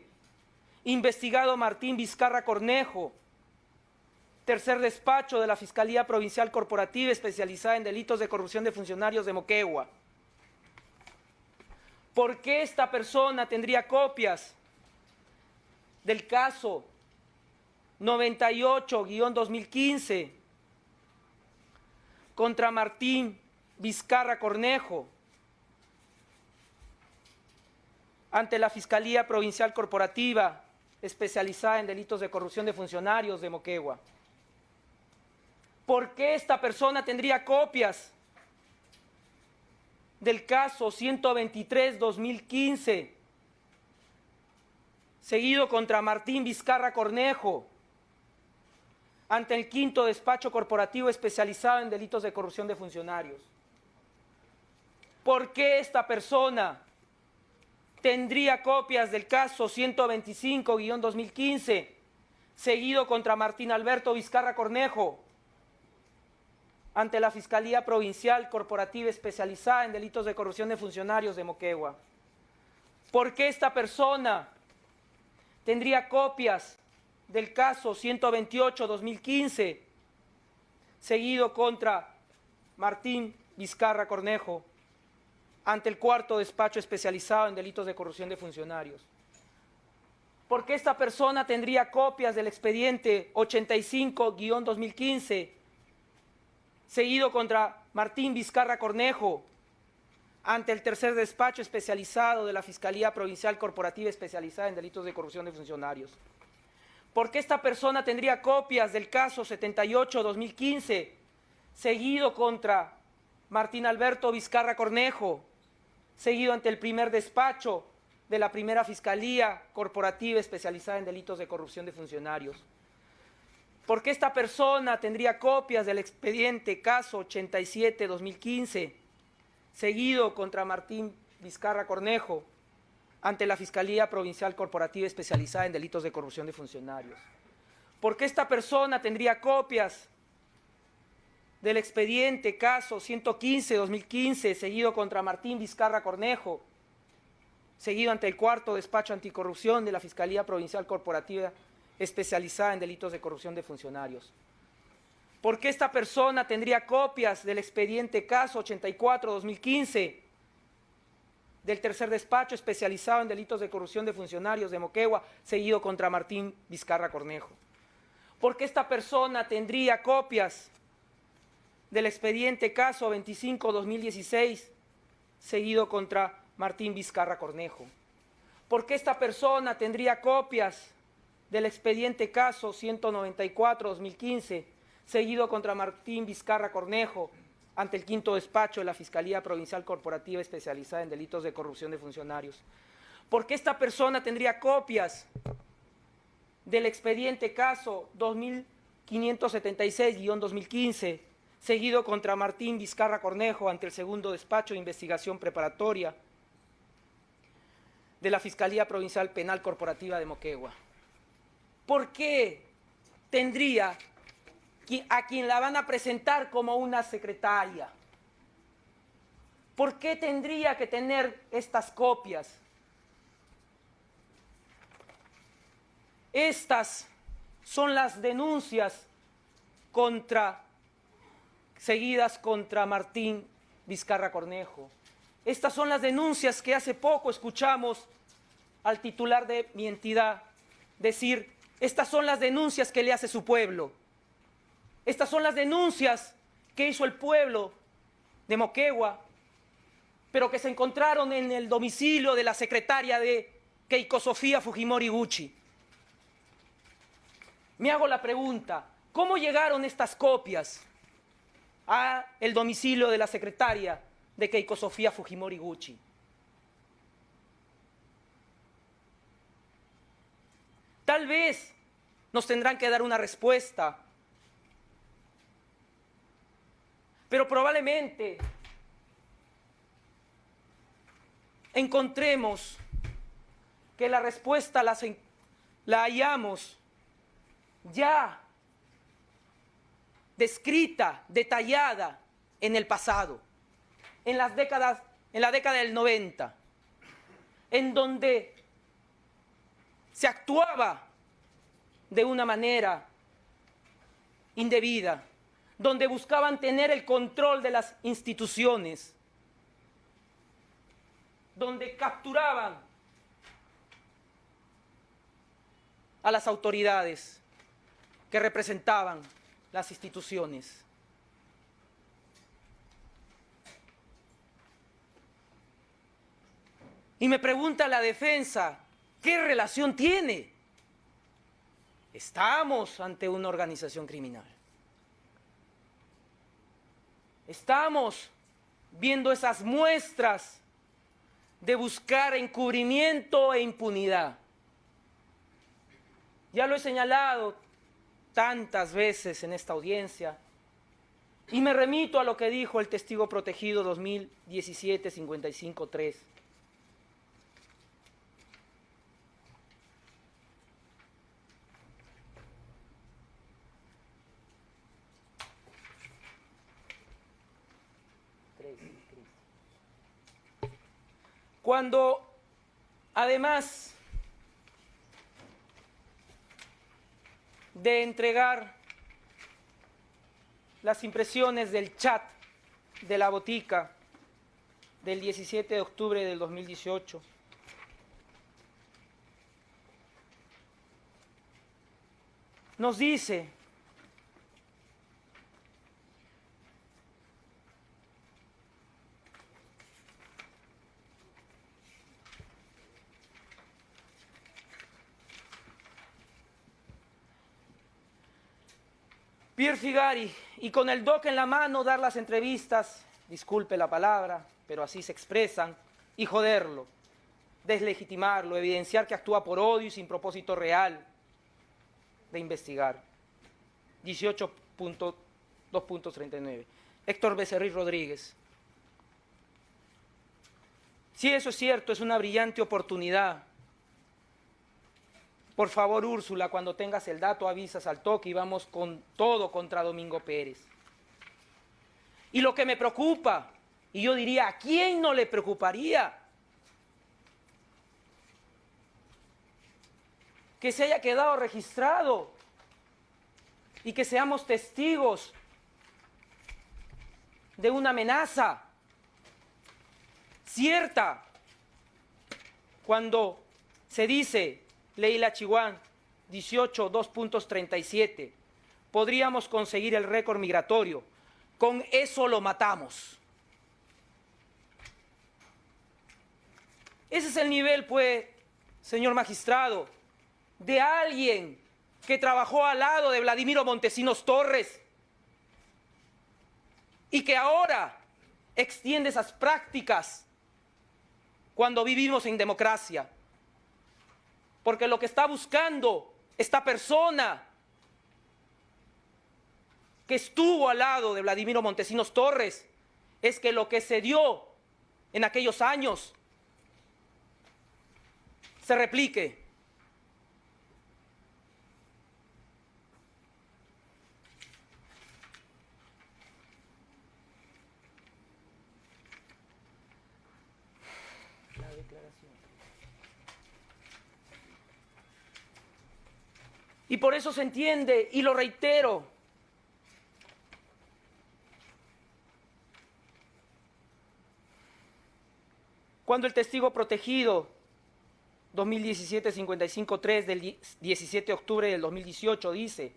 investigado Martín Vizcarra Cornejo, tercer despacho de la Fiscalía Provincial Corporativa especializada en delitos de corrupción de funcionarios de Moquegua? ¿Por qué esta persona tendría copias del caso 98-2015 contra Martín Vizcarra Cornejo ante la Fiscalía Provincial Corporativa especializada en delitos de corrupción de funcionarios de Moquegua? ¿Por qué esta persona tendría copias del caso 123-2015, seguido contra Martín Vizcarra Cornejo, ante el quinto despacho corporativo especializado en delitos de corrupción de funcionarios? ¿Por qué esta persona tendría copias del caso 125-2015, seguido contra Martín Alberto Vizcarra Cornejo, ante la Fiscalía Provincial Corporativa especializada en delitos de corrupción de funcionarios de Moquegua? ¿Por qué esta persona tendría copias del caso 128-2015, seguido contra Martín Vizcarra Cornejo, ante el cuarto despacho especializado en delitos de corrupción de funcionarios? ¿Por qué esta persona tendría copias del expediente 85-2015, seguido contra Martín Vizcarra Cornejo, ante el tercer despacho especializado de la Fiscalía Provincial Corporativa especializada en delitos de corrupción de funcionarios? ¿Por qué esta persona tendría copias del caso 78-2015, seguido contra Martín Alberto Vizcarra Cornejo, seguido ante el primer despacho de la primera Fiscalía Corporativa especializada en delitos de corrupción de funcionarios? ¿Por qué esta persona tendría copias del expediente caso 87-2015, seguido contra Martín Vizcarra Cornejo, ante la Fiscalía Provincial Corporativa especializada en delitos de corrupción de funcionarios? ¿Por qué esta persona tendría copias del expediente caso 115-2015, seguido contra Martín Vizcarra Cornejo, seguido ante el cuarto despacho anticorrupción de la Fiscalía Provincial Corporativa especializada en delitos de corrupción de funcionarios. ¿Por qué esta persona tendría copias del expediente caso 84-2015 del tercer despacho especializado en delitos de corrupción de funcionarios de Moquegua, seguido contra Martín Vizcarra Cornejo? ¿Por qué esta persona tendría copias del expediente caso 25-2016, seguido contra Martín Vizcarra Cornejo? ¿Por qué esta persona tendría copias del expediente caso 194-2015, seguido contra Martín Vizcarra Cornejo, ante el quinto despacho de la Fiscalía Provincial Corporativa especializada en delitos de corrupción de funcionarios? ¿Por qué esta persona tendría copias del expediente caso 2576-2015, seguido contra Martín Vizcarra Cornejo, ante el segundo despacho de investigación preparatoria de la Fiscalía Provincial Penal Corporativa de Moquegua? ¿Por qué tendría a quien la van a presentar como una secretaria? ¿Por qué tendría que tener estas copias? Estas son las denuncias seguidas contra Martín Vizcarra Cornejo. Estas son las denuncias que hace poco escuchamos al titular de mi entidad decir: estas son las denuncias que le hace su pueblo. Estas son las denuncias que hizo el pueblo de Moquegua, pero que se encontraron en el domicilio de la secretaria de Keiko Sofía Fujimori Gucci. Me hago la pregunta: ¿cómo llegaron estas copias a el domicilio de la secretaria de Keiko Sofía Fujimori Gucci? Tal vez nos tendrán que dar una respuesta, pero probablemente encontremos que la respuesta la hallamos ya descrita, detallada en el pasado, en la década del 90, en donde se actuaba de una manera indebida, donde buscaban tener el control de las instituciones, donde capturaban a las autoridades que representaban las instituciones. Y me pregunta la defensa: ¿qué relación tiene? Estamos ante una organización criminal. Estamos viendo esas muestras de buscar encubrimiento e impunidad. Ya lo he señalado tantas veces en esta audiencia y me remito a lo que dijo el testigo protegido 2017-55-3. Cuando, además de entregar las impresiones del chat de la botica del 17 de octubre del 2018, nos dice: Pierre Figari, y con el doc en la mano dar las entrevistas, disculpe la palabra, pero así se expresan, y joderlo, deslegitimarlo, evidenciar que actúa por odio y sin propósito real de investigar. 18.2.39. Héctor Becerril Rodríguez. Si eso es cierto, es una brillante oportunidad. Por favor, Úrsula, cuando tengas el dato avisas al toque y vamos con todo contra Domingo Pérez. Y lo que me preocupa, y yo diría, ¿a quién no le preocuparía que se haya quedado registrado y que seamos testigos de una amenaza cierta cuando se dice, Leila Chihuán 18, 2.37, podríamos conseguir el récord migratorio, con eso lo matamos? Ese es el nivel, pues, señor magistrado, de alguien que trabajó al lado de Vladimiro Montesinos Torres y que ahora extiende esas prácticas cuando vivimos en democracia. Porque lo que está buscando esta persona que estuvo al lado de Vladimiro Montesinos Torres es que lo que se dio en aquellos años se replique. La declaración. Y por eso se entiende, y lo reitero, cuando el testigo protegido 2017-55-3 del 17 de octubre del 2018 dice: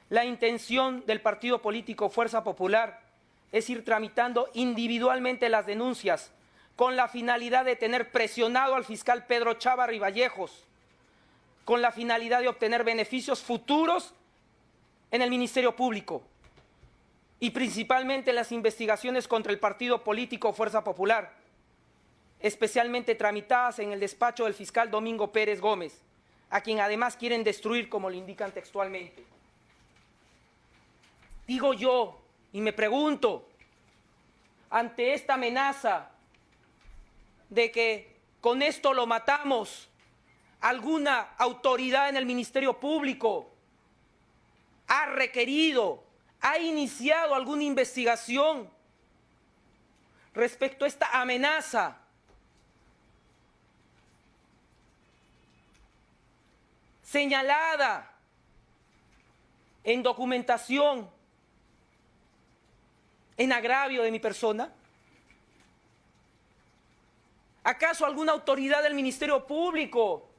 la intención del partido político Fuerza Popular es ir tramitando individualmente las denuncias con la finalidad de tener presionado al fiscal Pedro Chávarri Vallejos, con la finalidad de obtener beneficios futuros en el Ministerio Público y principalmente en las investigaciones contra el partido político Fuerza Popular, especialmente tramitadas en el despacho del fiscal Domingo Pérez Gómez, a quien además quieren destruir, como lo indican textualmente. Digo yo, y me pregunto, ante esta amenaza de que con esto lo matamos, ¿alguna autoridad en el Ministerio Público ha requerido, ha iniciado alguna investigación respecto a esta amenaza? Señalada en documentación en agravio de mi persona. ¿Acaso alguna autoridad del Ministerio Público,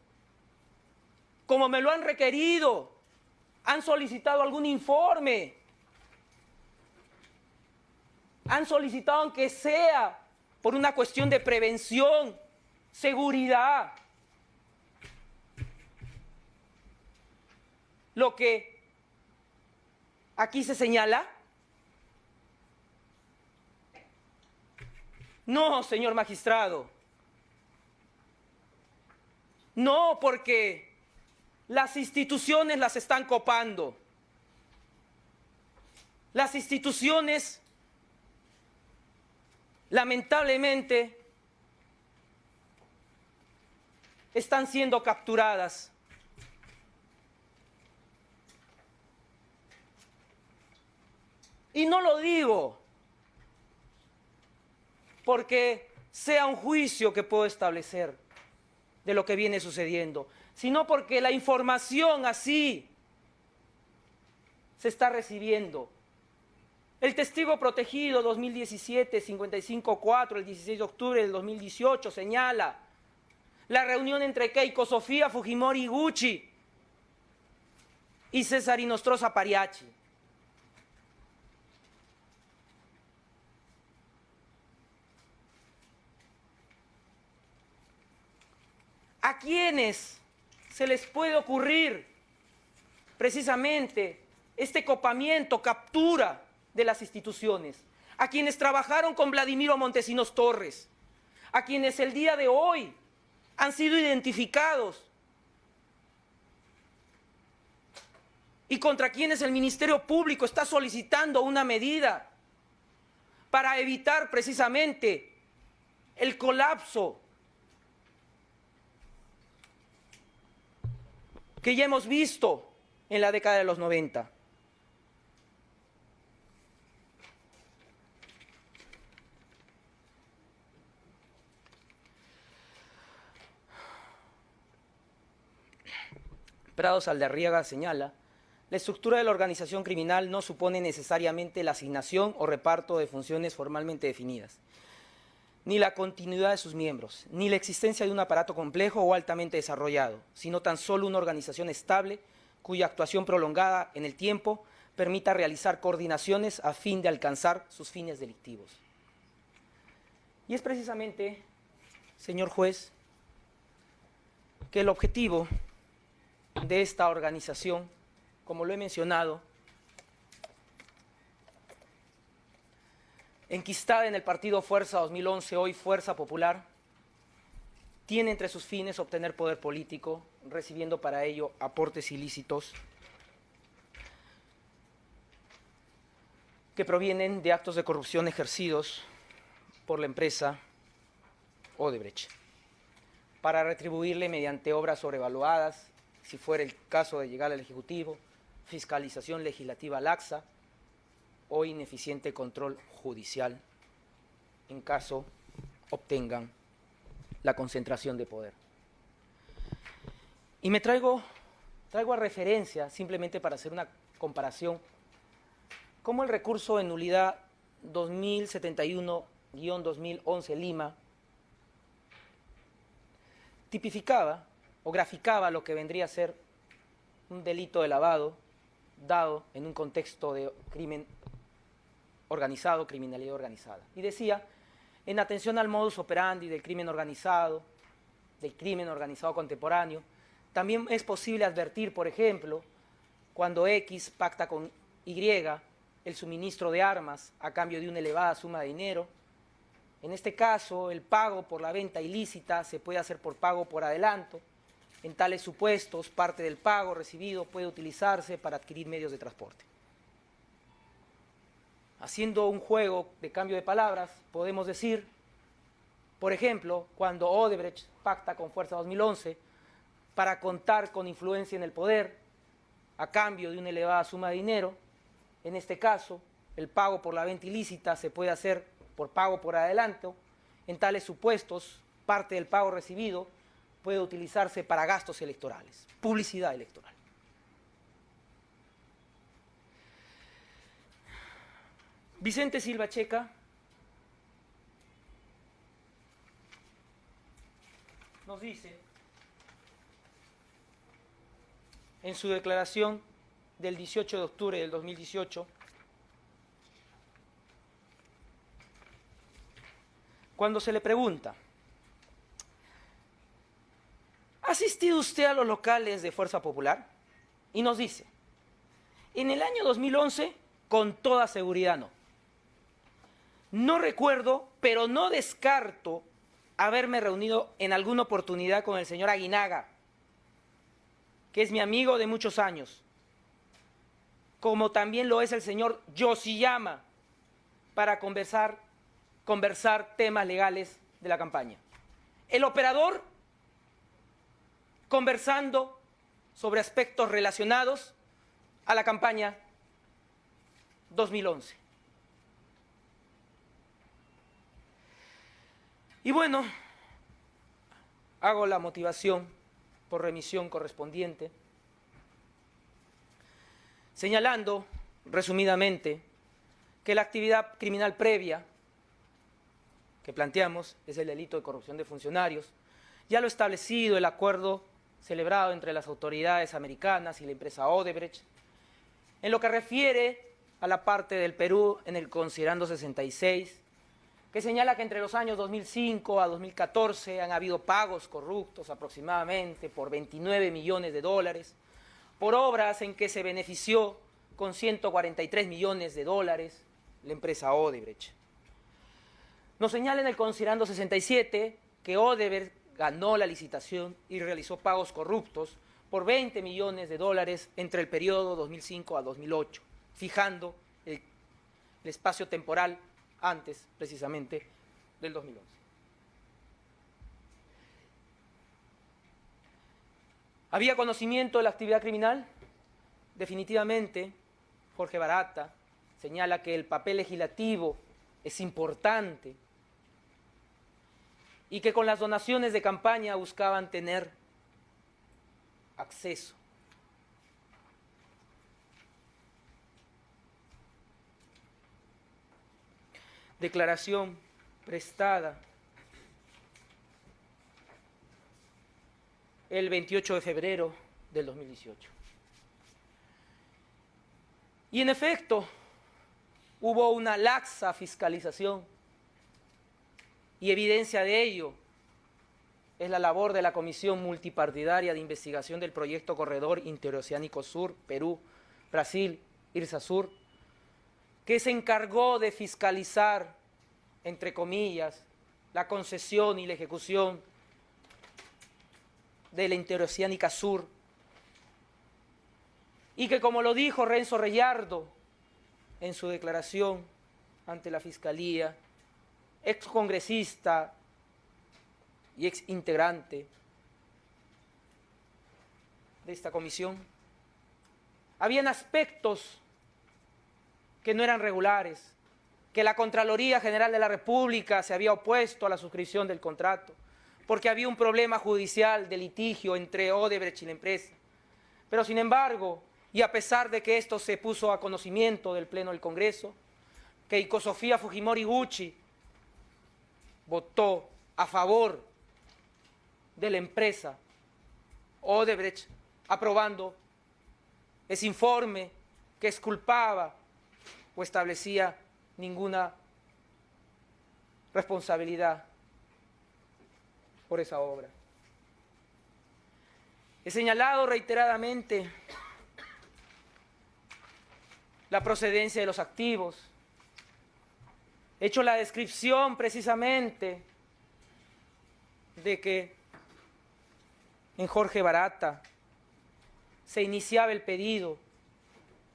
como me lo han requerido, han solicitado algún informe? Han solicitado, aunque sea por una cuestión de prevención, seguridad, lo que aquí se señala? No, señor magistrado. No, porque las instituciones las están copando. Las instituciones, lamentablemente, están siendo capturadas. Y no lo digo porque sea un juicio que puedo establecer de lo que viene sucediendo, sino porque la información así se está recibiendo. El testigo protegido 2017-55-4, el 16 de octubre del 2018, señala la reunión entre Keiko Sofía Fujimori Iguchi y César Inostroza Pariachi. ¿A quiénes se les puede ocurrir precisamente este copamiento, captura de las instituciones? A quienes trabajaron con Vladimiro Montesinos Torres, a quienes el día de hoy han sido identificados y contra quienes el Ministerio Público está solicitando una medida para evitar precisamente el colapso que ya hemos visto en la década de los 90. Prados Aldarriaga señala: la estructura de la organización criminal no supone necesariamente la asignación o reparto de funciones formalmente definidas, ni la continuidad de sus miembros, ni la existencia de un aparato complejo o altamente desarrollado, sino tan solo una organización estable cuya actuación prolongada en el tiempo permita realizar coordinaciones a fin de alcanzar sus fines delictivos. Y es precisamente, señor juez, que el objetivo de esta organización, como lo he mencionado, enquistada en el partido Fuerza 2011, hoy Fuerza Popular, tiene entre sus fines obtener poder político, recibiendo para ello aportes ilícitos que provienen de actos de corrupción ejercidos por la empresa Odebrecht, para retribuirle mediante obras sobrevaluadas, si fuera el caso de llegar al Ejecutivo, fiscalización legislativa laxa o ineficiente control judicial, en caso obtengan la concentración de poder. Y me traigo a referencia, simplemente para hacer una comparación, cómo el recurso de nulidad 2071-2011 Lima tipificaba o graficaba lo que vendría a ser un delito de lavado dado en un contexto de crimen organizado, criminalidad organizada. Y decía: en atención al modus operandi del crimen organizado contemporáneo, también es posible advertir, por ejemplo, cuando X pacta con Y el suministro de armas a cambio de una elevada suma de dinero. En este caso, el pago por la venta ilícita se puede hacer por pago por adelanto. En tales supuestos, parte del pago recibido puede utilizarse para adquirir medios de transporte. Haciendo un juego de cambio de palabras, podemos decir, por ejemplo, cuando Odebrecht pacta con Fuerza 2011 para contar con influencia en el poder a cambio de una elevada suma de dinero, en este caso, el pago por la venta ilícita se puede hacer por pago por adelanto. En tales supuestos, parte del pago recibido puede utilizarse para gastos electorales, publicidad electoral. Vicente Silva Checa nos dice en su declaración del 18 de octubre del 2018, cuando se le pregunta: ¿ha asistido usted a los locales de Fuerza Popular? Y nos dice: en el año 2011, con toda seguridad no. No recuerdo, pero no descarto haberme reunido en alguna oportunidad con el señor Aguinaga, que es mi amigo de muchos años, como también lo es el señor Yoshiyama, para conversar temas legales de la campaña. El operador conversando sobre aspectos relacionados a la campaña 2011. Y bueno, hago la motivación por remisión correspondiente, señalando resumidamente que la actividad criminal previa que planteamos es el delito de corrupción de funcionarios, ya lo establecido el acuerdo celebrado entre las autoridades americanas y la empresa Odebrecht. En lo que refiere a la parte del Perú, en el considerando 66, que señala que entre los años 2005 a 2014 han habido pagos corruptos aproximadamente por 29 millones de dólares, por obras en que se benefició con 143 millones de dólares la empresa Odebrecht. Nos señala en el considerando 67 que Odebrecht ganó la licitación y realizó pagos corruptos por 20 millones de dólares entre el periodo 2005 a 2008, fijando el espacio temporal antes, precisamente, del 2011. ¿Había conocimiento de la actividad criminal? Definitivamente, Jorge Barata señala que el papel legislativo es importante y que con las donaciones de campaña buscaban tener acceso declaración prestada el 28 de febrero del 2018. Y en efecto, hubo una laxa fiscalización y evidencia de ello es la labor de la Comisión Multipartidaria de Investigación del Proyecto Corredor Interoceánico Sur, Perú, Brasil, IRSA-Sur, que se encargó de fiscalizar, entre comillas, la concesión y la ejecución de la Interoceánica Sur, y que, como lo dijo Renzo Reyardo en su declaración ante la Fiscalía, excongresista y ex integrante de esta comisión, habían aspectos que no eran regulares, que la Contraloría General de la República se había opuesto a la suscripción del contrato, porque había un problema judicial de litigio entre Odebrecht y la empresa. Pero sin embargo, y a pesar de que esto se puso a conocimiento del Pleno del Congreso, Keiko Sofía Fujimori Gucci votó a favor de la empresa Odebrecht, aprobando ese informe que exculpaba o establecía ninguna responsabilidad por esa obra. He señalado reiteradamente la procedencia de los activos. He hecho la descripción precisamente de que en Jorge Barata se iniciaba el pedido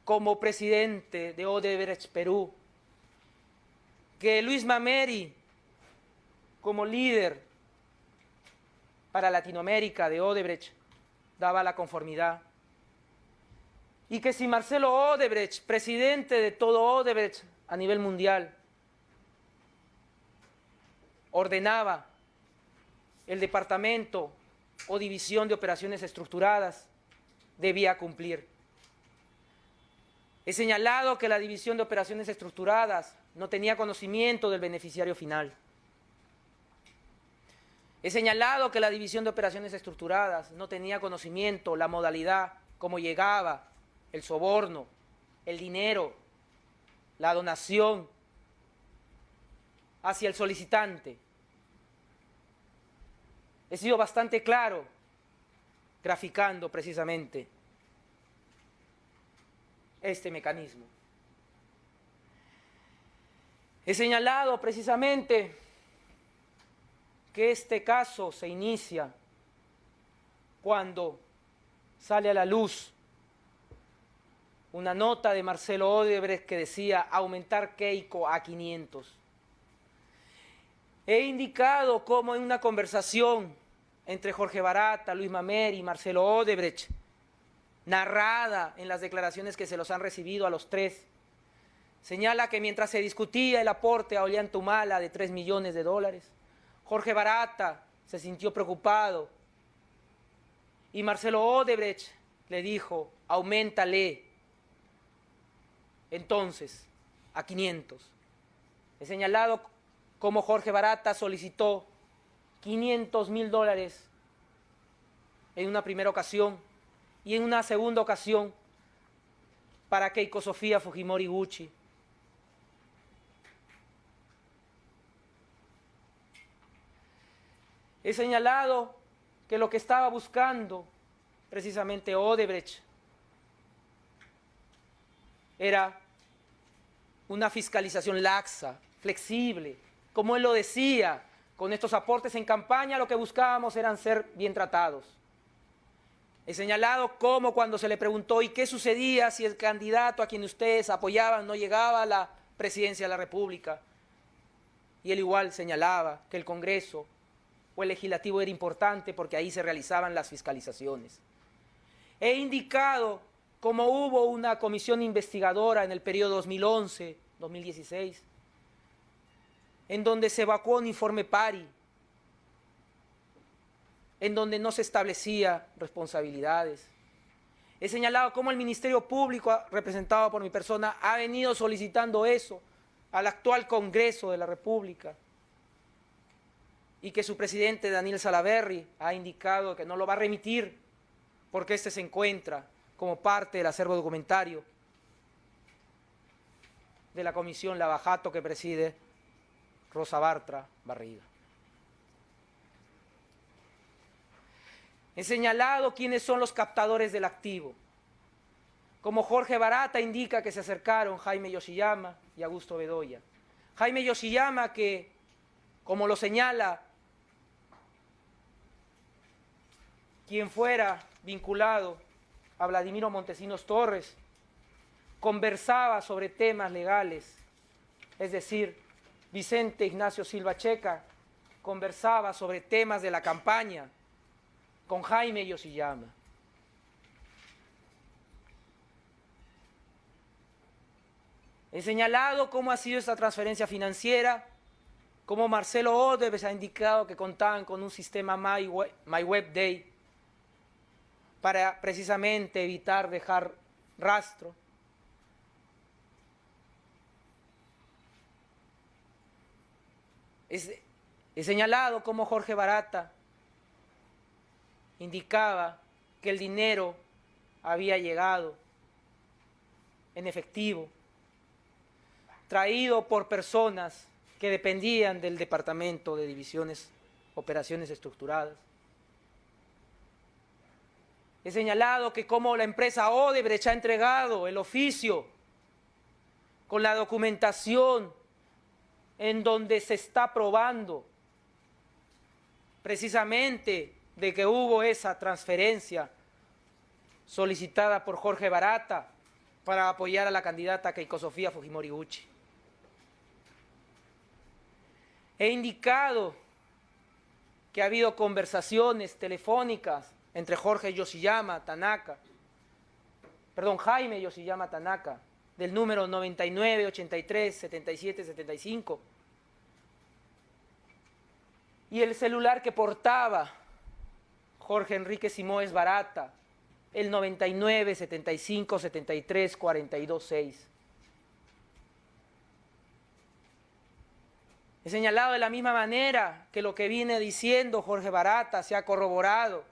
como presidente de Odebrecht Perú, que Luis Mameri, como líder para Latinoamérica de Odebrecht, daba la conformidad, y que si Marcelo Odebrecht, presidente de todo Odebrecht a nivel mundial, ordenaba el departamento o división de operaciones estructuradas, debía cumplir. He señalado que la división de operaciones estructuradas no tenía conocimiento del beneficiario final. He señalado que la división de operaciones estructuradas no tenía conocimiento, la modalidad, cómo llegaba el soborno, el dinero, la donación hacia el solicitante. He sido bastante claro, graficando precisamente este mecanismo. He señalado precisamente que este caso se inicia cuando sale a la luz una nota de Marcelo Odebrecht que decía aumentar Keiko a 500. He indicado cómo en una conversación entre Jorge Barata, Luis Mameri y Marcelo Odebrecht, narrada en las declaraciones que se los han recibido a los tres, señala que mientras se discutía el aporte a Ollanta de $3 millones, Jorge Barata se sintió preocupado y Marcelo Odebrecht le dijo, auméntale entonces a 500. He señalado cómo Jorge Barata solicitó $500.000 en una primera ocasión y en una segunda ocasión para Keiko Sofía Fujimori Gucci. He señalado que lo que estaba buscando precisamente Odebrecht era una fiscalización laxa, flexible. Como él lo decía, con estos aportes en campaña lo que buscábamos eran ser bien tratados. He señalado cómo cuando se le preguntó ¿y qué sucedía si el candidato a quien ustedes apoyaban no llegaba a la presidencia de la República? Y él igual señalaba que el Congreso o el Legislativo era importante porque ahí se realizaban las fiscalizaciones. He indicado cómo hubo una comisión investigadora en el periodo 2011-2016, en donde se evacuó un informe PARI, en donde no se establecía responsabilidades. He señalado cómo el Ministerio Público, representado por mi persona, ha venido solicitando eso al actual Congreso de la República y que su presidente Daniel Salaverry ha indicado que no lo va a remitir porque este se encuentra como parte del acervo documentario de la comisión Lavajato que preside Rosa Bartra Barriga. He señalado quiénes son los captadores del activo. Como Jorge Barata indica que se acercaron Jaime Yoshiyama y Augusto Bedoya. Jaime Yoshiyama que, como lo señala quien fuera vinculado a Vladimiro Montesinos Torres, conversaba sobre temas legales, es decir, Vicente Ignacio Silva Checa conversaba sobre temas de la campaña con Jaime Yoshiyama. He señalado cómo ha sido esta transferencia financiera, cómo Marcelo Odebrecht ha indicado que contaban con un sistema MyWebDay para precisamente evitar dejar rastro. He señalado cómo Jorge Barata indicaba que el dinero había llegado en efectivo, traído por personas que dependían del Departamento de Divisiones, Operaciones Estructuradas. He señalado que como la empresa Odebrecht ha entregado el oficio con la documentación en donde se está probando precisamente de que hubo esa transferencia solicitada por Jorge Barata para apoyar a la candidata Keiko Sofía Fujimori Gucci. He indicado que ha habido conversaciones telefónicas entre Jaime Yoshiyama Tanaka, del número 99 83 77 75, y el celular que portaba Jorge Enrique Simoes Barata, el 99 75 73 42 6. He señalado de la misma manera que lo que viene diciendo Jorge Barata se ha corroborado.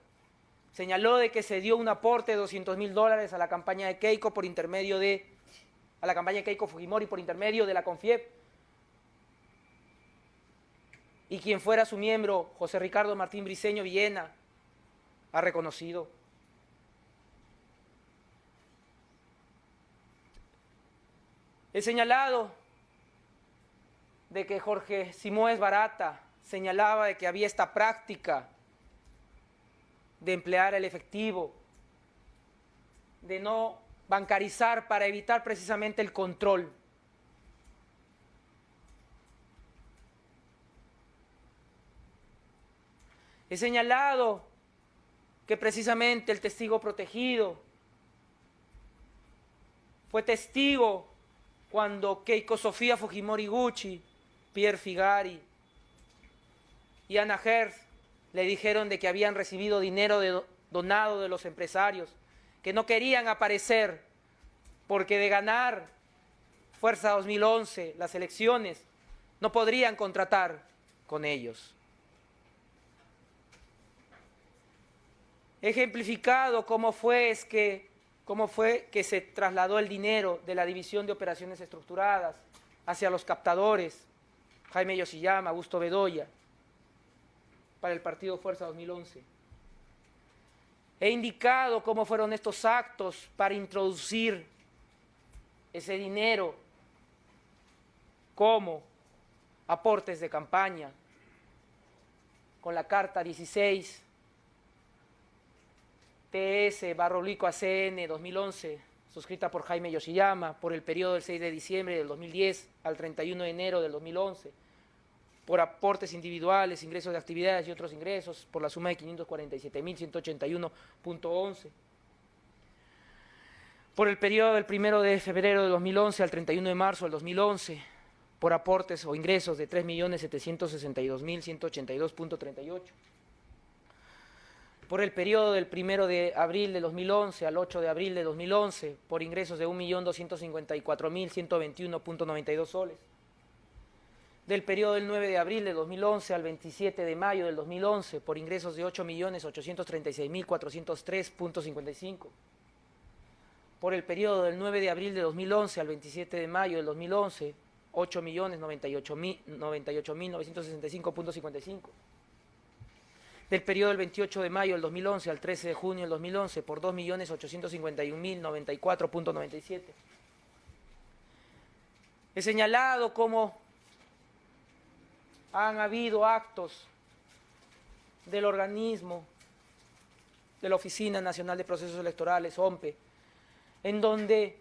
Señaló de que se dio un aporte de $200.000 a la campaña de Keiko a la campaña de Keiko Fujimori por intermedio de la CONFIEP. Y quien fuera su miembro, José Ricardo Martín Briceño Villena, ha reconocido. He señalado de que Jorge Simoes Barata señalaba de que había esta práctica de emplear el efectivo, de no bancarizar para evitar precisamente el control. He señalado que precisamente el testigo protegido fue testigo cuando Keiko Sofía Fujimori Gucci, Pierre Figari y Ana Hertz le dijeron de que habían recibido dinero donado de los empresarios, que no querían aparecer porque de ganar Fuerza 2011, las elecciones, no podrían contratar con ellos. He ejemplificado cómo fue que se trasladó el dinero de la División de Operaciones Estructuradas hacia los captadores, Jaime Yoshiyama, Augusto Bedoya, para el partido Fuerza 2011. He indicado cómo fueron estos actos para introducir ese dinero como aportes de campaña, con la carta 16 TS/ACN 2011, suscrita por Jaime Yoshiyama por el periodo del 6 de diciembre del 2010 al 31 de enero del 2011, por aportes individuales, ingresos de actividades y otros ingresos, por la suma de 547.181.11, por el periodo del 1 de febrero de 2011 al 31 de marzo del 2011, por aportes o ingresos de 3.762.182.38, por el periodo del 1 de abril de 2011 al 8 de abril de 2011, por ingresos de 1.254.121.92 soles, del periodo del 9 de abril de 2011 al 27 de mayo del 2011 por ingresos de 8.836.403.55. Por el periodo del 9 de abril de 2011 al 27 de mayo del 2011, 8.098.965.55. Del periodo del 28 de mayo del 2011 al 13 de junio del 2011 por 2.851.094.97. He señalado cómo han habido actos del organismo de la Oficina Nacional de Procesos Electorales, OMPE, en donde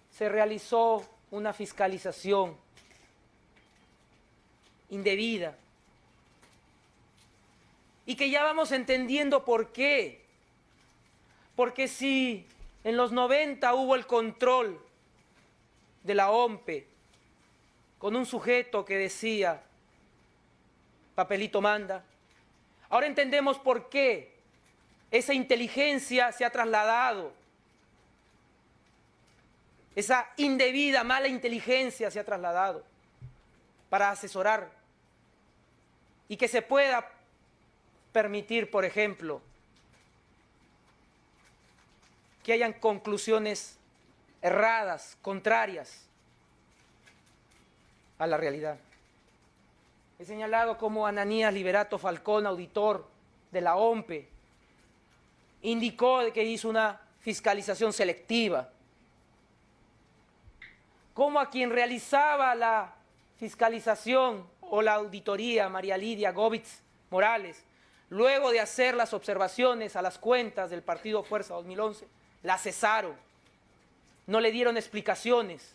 se realizó una fiscalización indebida y que ya vamos entendiendo por qué. Porque si en los 90 hubo el control de la OMPE con un sujeto que decía papelito manda, ahora entendemos por qué esa inteligencia se ha trasladado, esa indebida, mala inteligencia se ha trasladado para asesorar y que se pueda permitir, por ejemplo, que hayan conclusiones erradas, contrarias a la realidad. He señalado cómo Ananías Liberato Falcón, auditor de la OMPE, indicó que hizo una fiscalización selectiva. Cómo a quien realizaba la fiscalización o la auditoría, María Lidia Gómez Morales, luego de hacer las observaciones a las cuentas del Partido Fuerza 2011, la cesaron, no le dieron explicaciones.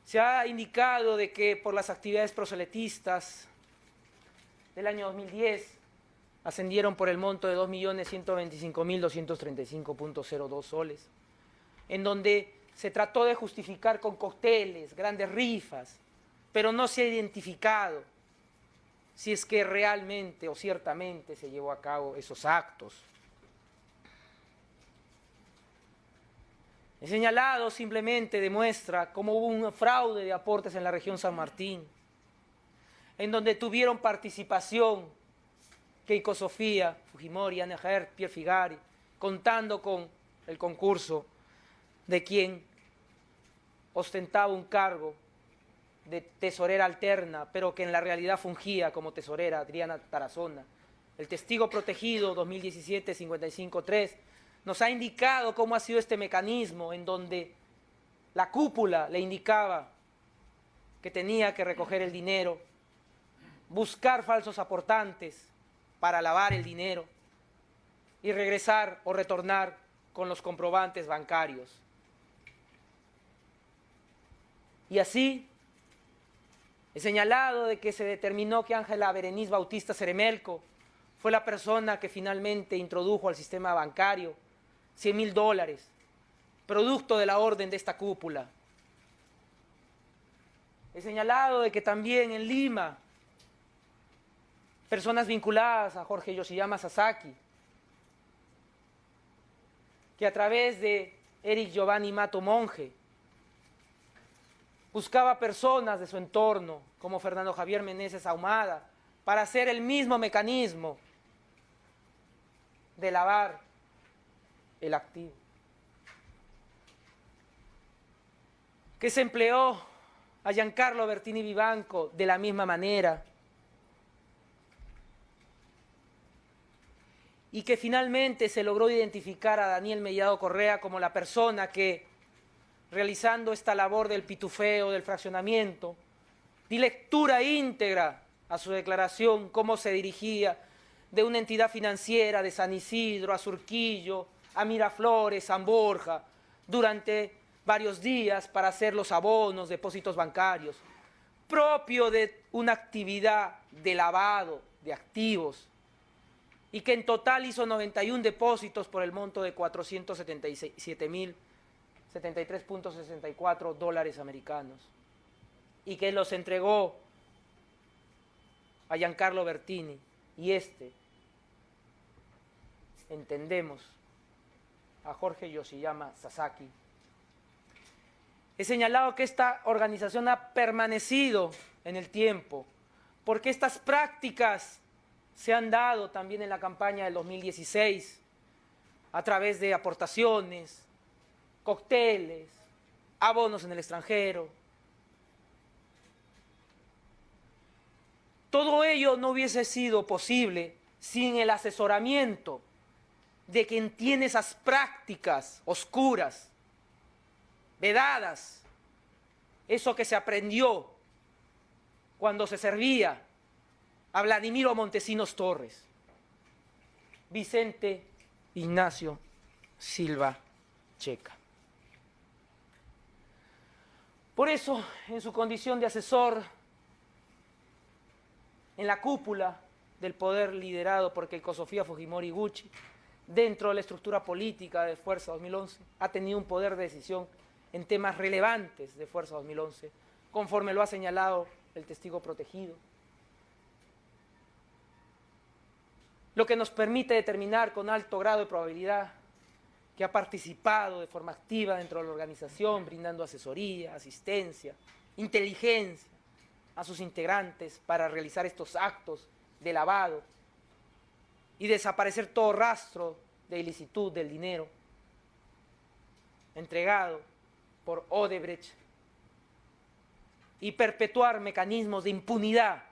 Se ha indicado de que por las actividades proselitistas del año 2010 ascendieron por el monto de 2.125.235.02 soles, en donde se trató de justificar con cócteles, grandes rifas, pero no se ha identificado si es que realmente o ciertamente se llevó a cabo esos actos. He señalado, simplemente demuestra cómo hubo un fraude de aportes en la región San Martín, en donde tuvieron participación Keiko Sofía, Fujimori, Ana Gert, Pierre Figari, contando con el concurso de quien ostentaba un cargo de tesorera alterna, pero que en la realidad fungía como tesorera, Adriana Tarazona. El testigo protegido 2017-55-3 nos ha indicado cómo ha sido este mecanismo en donde la cúpula le indicaba que tenía que recoger el dinero, buscar falsos aportantes para lavar el dinero y regresar o retornar con los comprobantes bancarios. Y así he señalado de que se determinó que Ángela Berenice Bautista Ceremelco fue la persona que finalmente introdujo al sistema bancario $100.000, producto de la orden de esta cúpula. He señalado de que también en Lima, personas vinculadas a Jorge Yoshiyama Sasaki, que a través de Eric Giovanni Mato Monge buscaba personas de su entorno, como Fernando Javier Meneses Ahumada, para hacer el mismo mecanismo de lavar el activo. Que se empleó a Giancarlo Bertini Vivanco de la misma manera. Y que finalmente se logró identificar a Daniel Mellado Correa como la persona que, realizando esta labor del pitufeo, del fraccionamiento, di lectura íntegra a su declaración, cómo se dirigía de una entidad financiera de San Isidro a Surquillo, a Miraflores, San Borja, durante varios días para hacer los abonos, depósitos bancarios, propio de una actividad de lavado de activos, y que en total hizo 91 depósitos por el monto de $477.073.64 americanos, y que los entregó a Giancarlo Bertini, y entendemos, a Jorge Yoshiyama Sasaki. He señalado que esta organización ha permanecido en el tiempo, porque estas prácticas se han dado también en la campaña del 2016, a través de aportaciones, cócteles, abonos en el extranjero. Todo ello no hubiese sido posible sin el asesoramiento de quien tiene esas prácticas oscuras, vedadas, eso que se aprendió cuando se servía a Vladimiro Montesinos Torres, Vicente Ignacio Silva Checa. Por eso, en su condición de asesor en la cúpula del poder liderado por Keiko Sofía Fujimori Gucci, dentro de la estructura política de Fuerza 2011, ha tenido un poder de decisión en temas relevantes de Fuerza 2011, conforme lo ha señalado el testigo protegido. Lo que nos permite determinar con alto grado de probabilidad que ha participado de forma activa dentro de la organización, brindando asesoría, asistencia, inteligencia a sus integrantes para realizar estos actos de lavado y desaparecer todo rastro de ilicitud del dinero entregado por Odebrecht y perpetuar mecanismos de impunidad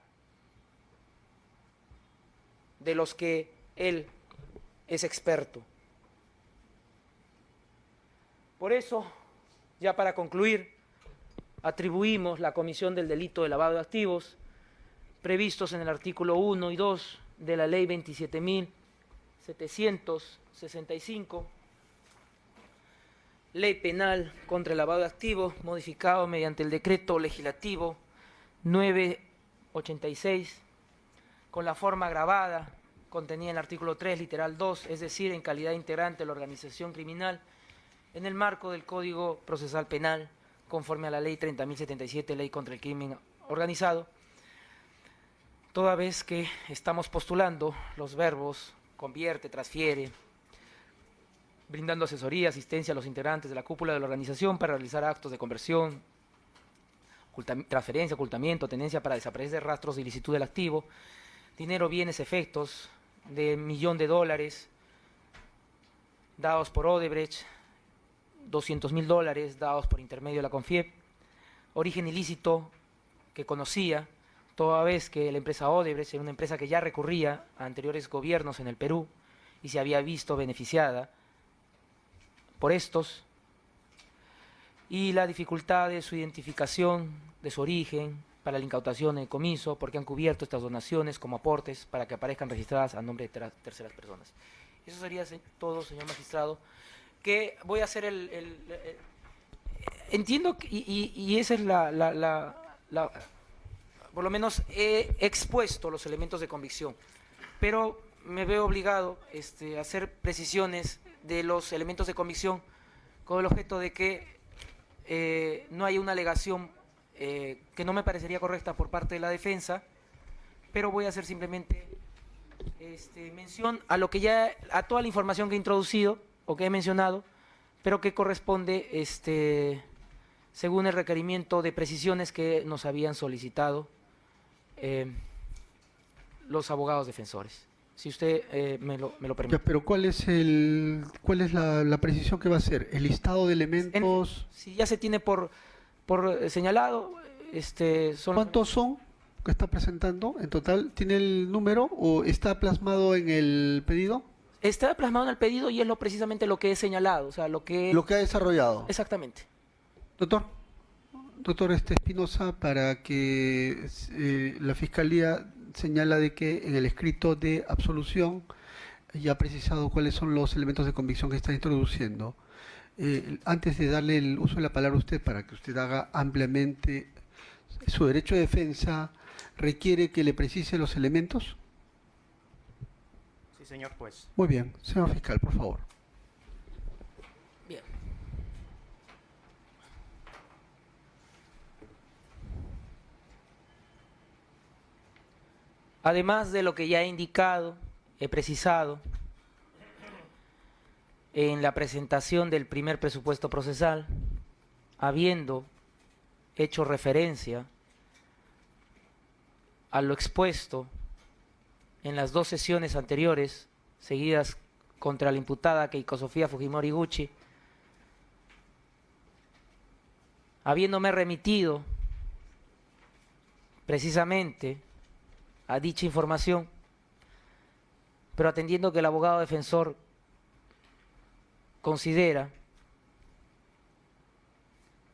de los que él es experto. Por eso, ya para concluir, atribuimos la comisión del delito de lavado de activos previstos en el artículo 1 y 2 de la Ley 27.765, Ley Penal contra el Lavado de Activos, modificado mediante el Decreto Legislativo 986, con la forma agravada contenida en el artículo 3, literal 2, es decir, en calidad de integrante de la organización criminal, en el marco del Código Procesal Penal, conforme a la Ley 30.077, Ley contra el Crimen Organizado, toda vez que estamos postulando los verbos convierte, transfiere, brindando asesoría, asistencia a los integrantes de la cúpula de la organización para realizar actos de conversión, transferencia, ocultamiento, tenencia para desaparecer rastros de ilicitud del activo, dinero, bienes, efectos de $1 millón dados por Odebrecht, $200.000 dados por intermedio de la Confiep, origen ilícito que conocía, toda vez que la empresa Odebrecht era una empresa que ya recurría a anteriores gobiernos en el Perú y se había visto beneficiada por estos, y la dificultad de su identificación, de su origen, para la incautación y el comiso, porque han cubierto estas donaciones como aportes para que aparezcan registradas a nombre de terceras personas. Eso sería todo, señor magistrado, que voy a hacer entiendo que, y esa es por lo menos he expuesto los elementos de convicción, pero me veo obligado a hacer precisiones de los elementos de convicción con el objeto de que no haya una alegación que no me parecería correcta por parte de la defensa, pero voy a hacer simplemente mención a lo que ya, a toda la información que he introducido o que he mencionado, pero que corresponde según el requerimiento de precisiones que nos habían solicitado los abogados defensores. Si usted me lo permite. Ya, pero ¿cuál es la precisión que va a hacer? ¿El listado de elementos? Si ya se tiene por señalado, ¿Cuántos son que está presentando en total? ¿Tiene el número o está plasmado en el pedido? Está plasmado en el pedido y es precisamente lo que he señalado, o sea, lo que ha desarrollado. Exactamente. Doctor Espinosa, para que la Fiscalía señala de que en el escrito de absolución ya ha precisado cuáles son los elementos de convicción que está introduciendo. Antes de darle el uso de la palabra a usted para que usted haga ampliamente su derecho de defensa, ¿requiere que le precise los elementos? Sí, señor juez. Muy bien, señor fiscal, por favor. Bien. Además de lo que ya he indicado, he precisado, en la presentación del primer presupuesto procesal, habiendo hecho referencia a lo expuesto en las 2 sesiones anteriores, seguidas contra la imputada Keiko Sofía Fujimori Gucci, habiéndome remitido precisamente a dicha información, pero atendiendo que el abogado defensor considera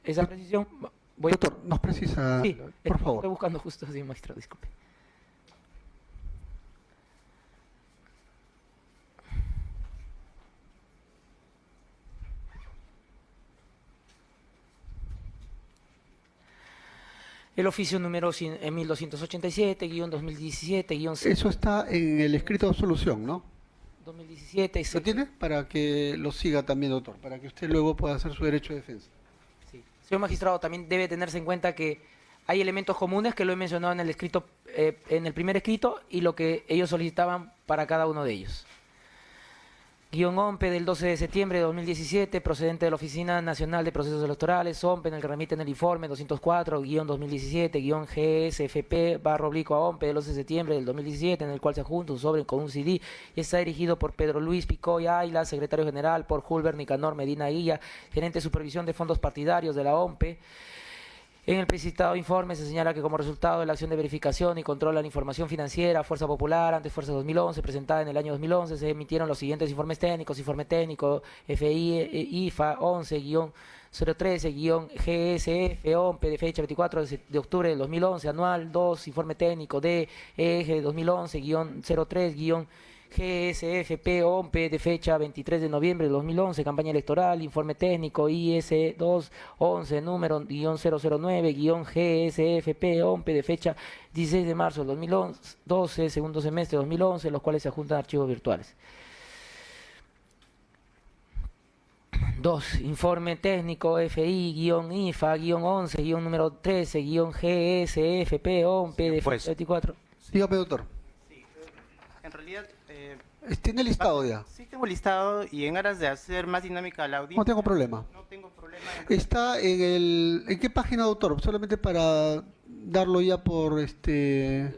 esa precisión. Doctor, nos precisa, Sí, por favor. estoy buscando justo así, magistrado, disculpe. El oficio número 1287-2017-. Eso está en el escrito de absolución, ¿no? 2017. ¿Lo tiene? Para que lo siga también, doctor, para que usted luego pueda hacer su derecho de defensa. Sí. Señor magistrado, también debe tenerse en cuenta que hay elementos comunes que lo he mencionado en el escrito, en el primer escrito, y lo que ellos solicitaban para cada uno de ellos. Guión OMPE del 12 de septiembre de 2017, procedente de la Oficina Nacional de Procesos Electorales, OMPE, en el que remiten el informe 204-2017-GSFP/OMPE del 12 de septiembre del 2017, en el cual se adjunta un sobre con un CD y está dirigido por Pedro Luis Picoy Ayla, secretario general, por Hulber Nicanor Medina Illa, gerente de supervisión de fondos partidarios de la OMPE. En el precitado informe se señala que como resultado de la acción de verificación y control a la información financiera, Fuerza Popular, antes Fuerza 2011, presentada en el año 2011, se emitieron los siguientes informes técnicos: informe técnico FI-IFA 11-013-GSF-OMPE de fecha 24 de octubre del 2011, anual 2, informe técnico de EGE 2011-03- GSFP-OMPE de fecha 23 de noviembre de 2011, campaña electoral, informe técnico IS-211, número -009-GSFP-OMPE de fecha 16 de marzo del 2012, segundo semestre de 2011, los cuales se adjuntan archivos virtuales. 2. Informe técnico FI-IFA-11, número 13-GSFP-OMPE de fecha 24. Dígame, doctor. En realidad, ¿Tiene listado ya? sí tengo listado, y en aras de hacer más dinámica la audiencia. No tengo problema. No tengo problema. Está ¿en qué página, doctor? Solamente para darlo ya por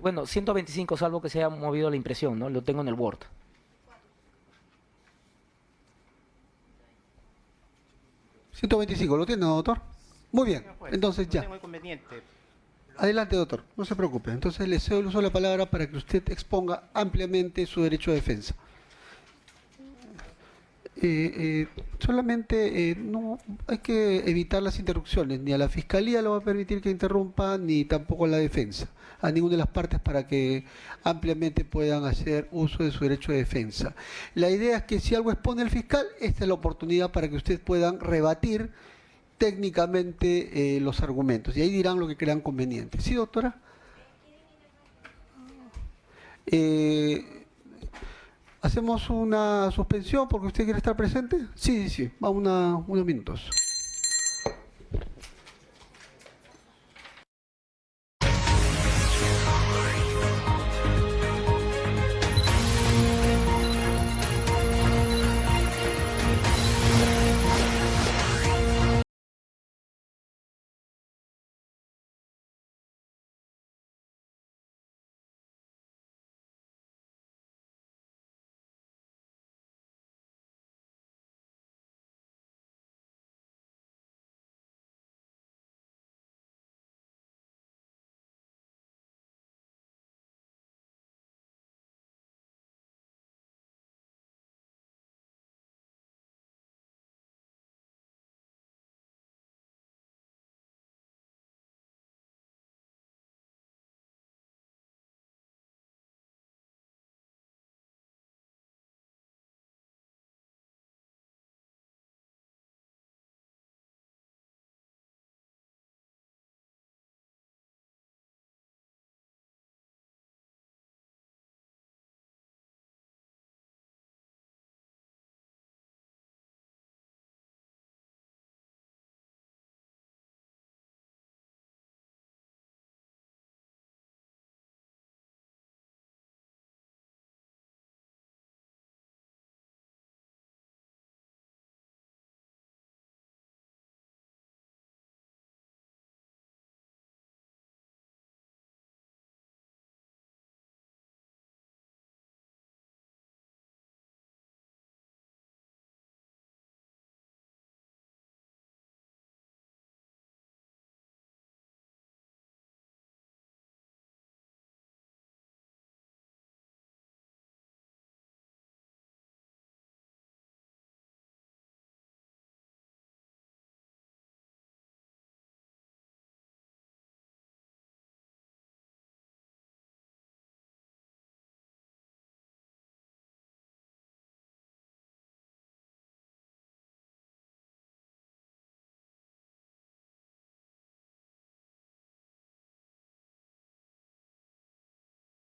Bueno, 125, salvo que se haya movido la impresión, ¿no? Lo tengo en el Word. ¿125? ¿Lo tiene, doctor? Muy bien, entonces No ya. tengo inconveniente. Adelante, doctor, no se preocupe. Entonces le cedo el uso de la palabra para que usted exponga ampliamente su derecho de defensa. Solamente no hay que evitar las interrupciones. Ni a la Fiscalía lo va a permitir que interrumpa, ni tampoco a la defensa, a ninguna de las partes, para que ampliamente puedan hacer uso de su derecho de defensa. La idea es que si algo expone el fiscal, esta es la oportunidad para que ustedes puedan rebatir técnicamente los argumentos, y ahí dirán lo que crean conveniente. ¿Sí, doctora? ¿Hacemos una suspensión porque usted quiere estar presente? Sí, va unos minutos.